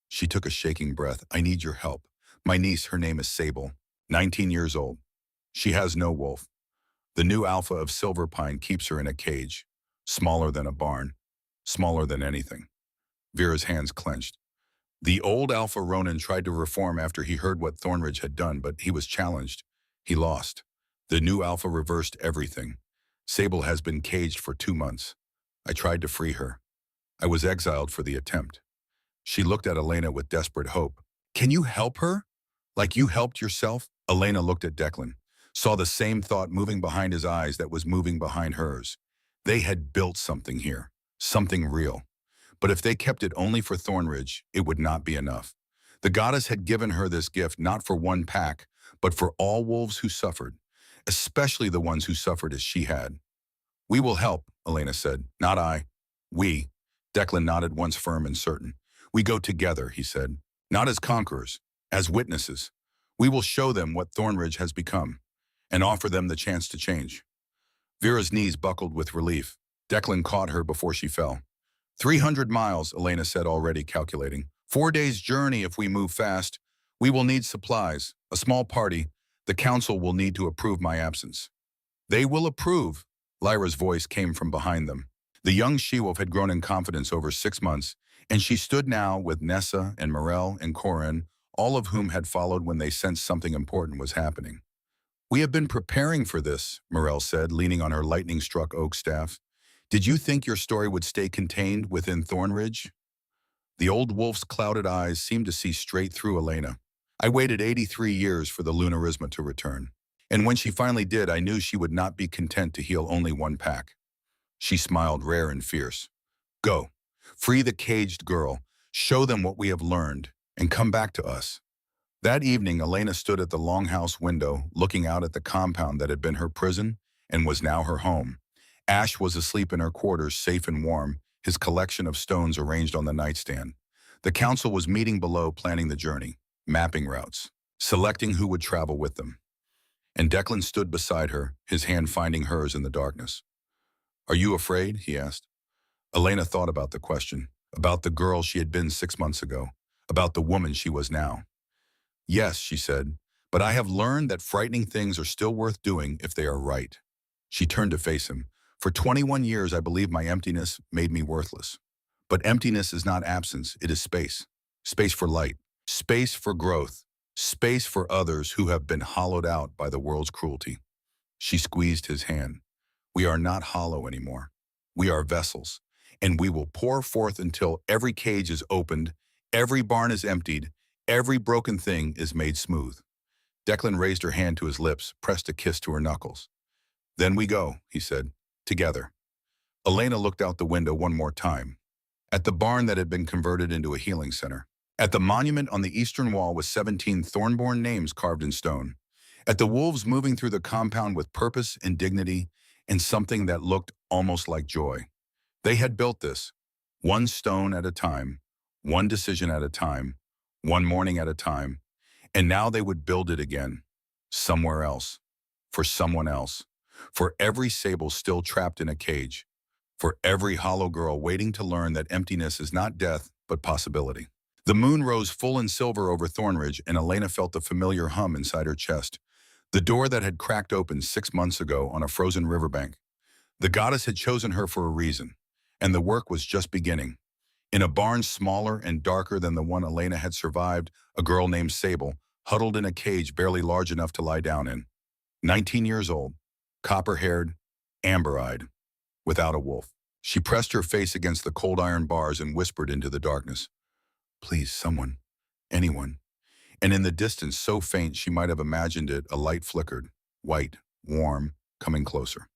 She took a shaking breath. "I need your help. My niece, her name is Sable, 19 years old. She has no wolf. The new alpha of Silver Pine keeps her in a cage, smaller than a barn, smaller than anything." Vera's hands clenched. "The old Alpha Ronin tried to reform after he heard what Thornridge had done, but he was challenged. He lost. The new Alpha reversed everything. Sable has been caged for 2 months. I tried to free her. I was exiled for the attempt." She looked at Elena with desperate hope. "Can you help her? Like you helped yourself?" Elena looked at Declan, saw the same thought moving behind his eyes that was moving behind hers. They had built something here, something real. But if they kept it only for Thornridge, it would not be enough. The goddess had given her this gift not for one pack, but for all wolves who suffered, especially the ones who suffered as she had. "We will help," Elena said. "Not I. We." Declan nodded, once firm and certain. "We go together," he said. "Not as conquerors, as witnesses. We will show them what Thornridge has become, and offer them the chance to change." Vera's knees buckled with relief. Declan caught her before she fell. 300 miles, Elena said, already calculating. 4 days' journey if we move fast. We will need supplies, a small party. The council will need to approve my absence." "They will approve," Lyra's voice came from behind them. The young she-wolf had grown in confidence over 6 months, and she stood now with Nessa and Morel and Corrin, all of whom had followed when they sensed something important was happening. "We have been preparing for this," Morel said, leaning on her lightning-struck oak staff. "Did you think your story would stay contained within Thornridge?" The old wolf's clouded eyes seemed to see straight through Elena. "I waited 83 years for the Lunarisma to return. And when she finally did, I knew she would not be content to heal only one pack." She smiled, rare and fierce. "Go. Free the caged girl. Show them what we have learned. And come back to us." That evening, Elena stood at the longhouse window, looking out at the compound that had been her prison and was now her home. Ash was asleep in her quarters, safe and warm, his collection of stones arranged on the nightstand. The council was meeting below, planning the journey, mapping routes, selecting who would travel with them. And Declan stood beside her, his hand finding hers in the darkness. "Are you afraid?" he asked. Elena thought about the question, about the girl she had been 6 months ago, about the woman she was now. "Yes," she said, "but I have learned that frightening things are still worth doing if they are right." She turned to face him. "For 21 years, I believed my emptiness made me worthless. But emptiness is not absence, it is space. Space for light, space for growth, space for others who have been hollowed out by the world's cruelty." She squeezed his hand. "We are not hollow anymore. We are vessels, and we will pour forth until every cage is opened, every barn is emptied, every broken thing is made smooth." Declan raised her hand to his lips, pressed a kiss to her knuckles. "Then we go," he said, "together." Elena looked out the window one more time, at the barn that had been converted into a healing center, at the monument on the eastern wall with 17 Thornborn names carved in stone, at the wolves moving through the compound with purpose and dignity and something that looked almost like joy. They had built this, one stone at a time, one decision at a time, one morning at a time, and now they would build it again, somewhere else, for someone else, for every sable still trapped in a cage, for every hollow girl waiting to learn that emptiness is not death, but possibility. The moon rose full and silver over Thornridge, and Elena felt a familiar hum inside her chest. The door that had cracked open 6 months ago on a frozen riverbank. The goddess had chosen her for a reason, and the work was just beginning. In a barn smaller and darker than the one Elena had survived, a girl named Sable, huddled in a cage barely large enough to lie down in. 19 years old, copper-haired, amber-eyed, without a wolf. She pressed her face against the cold iron bars and whispered into the darkness, "Please, someone, anyone." And in the distance, so faint she might have imagined it, a light flickered, white, warm, coming closer.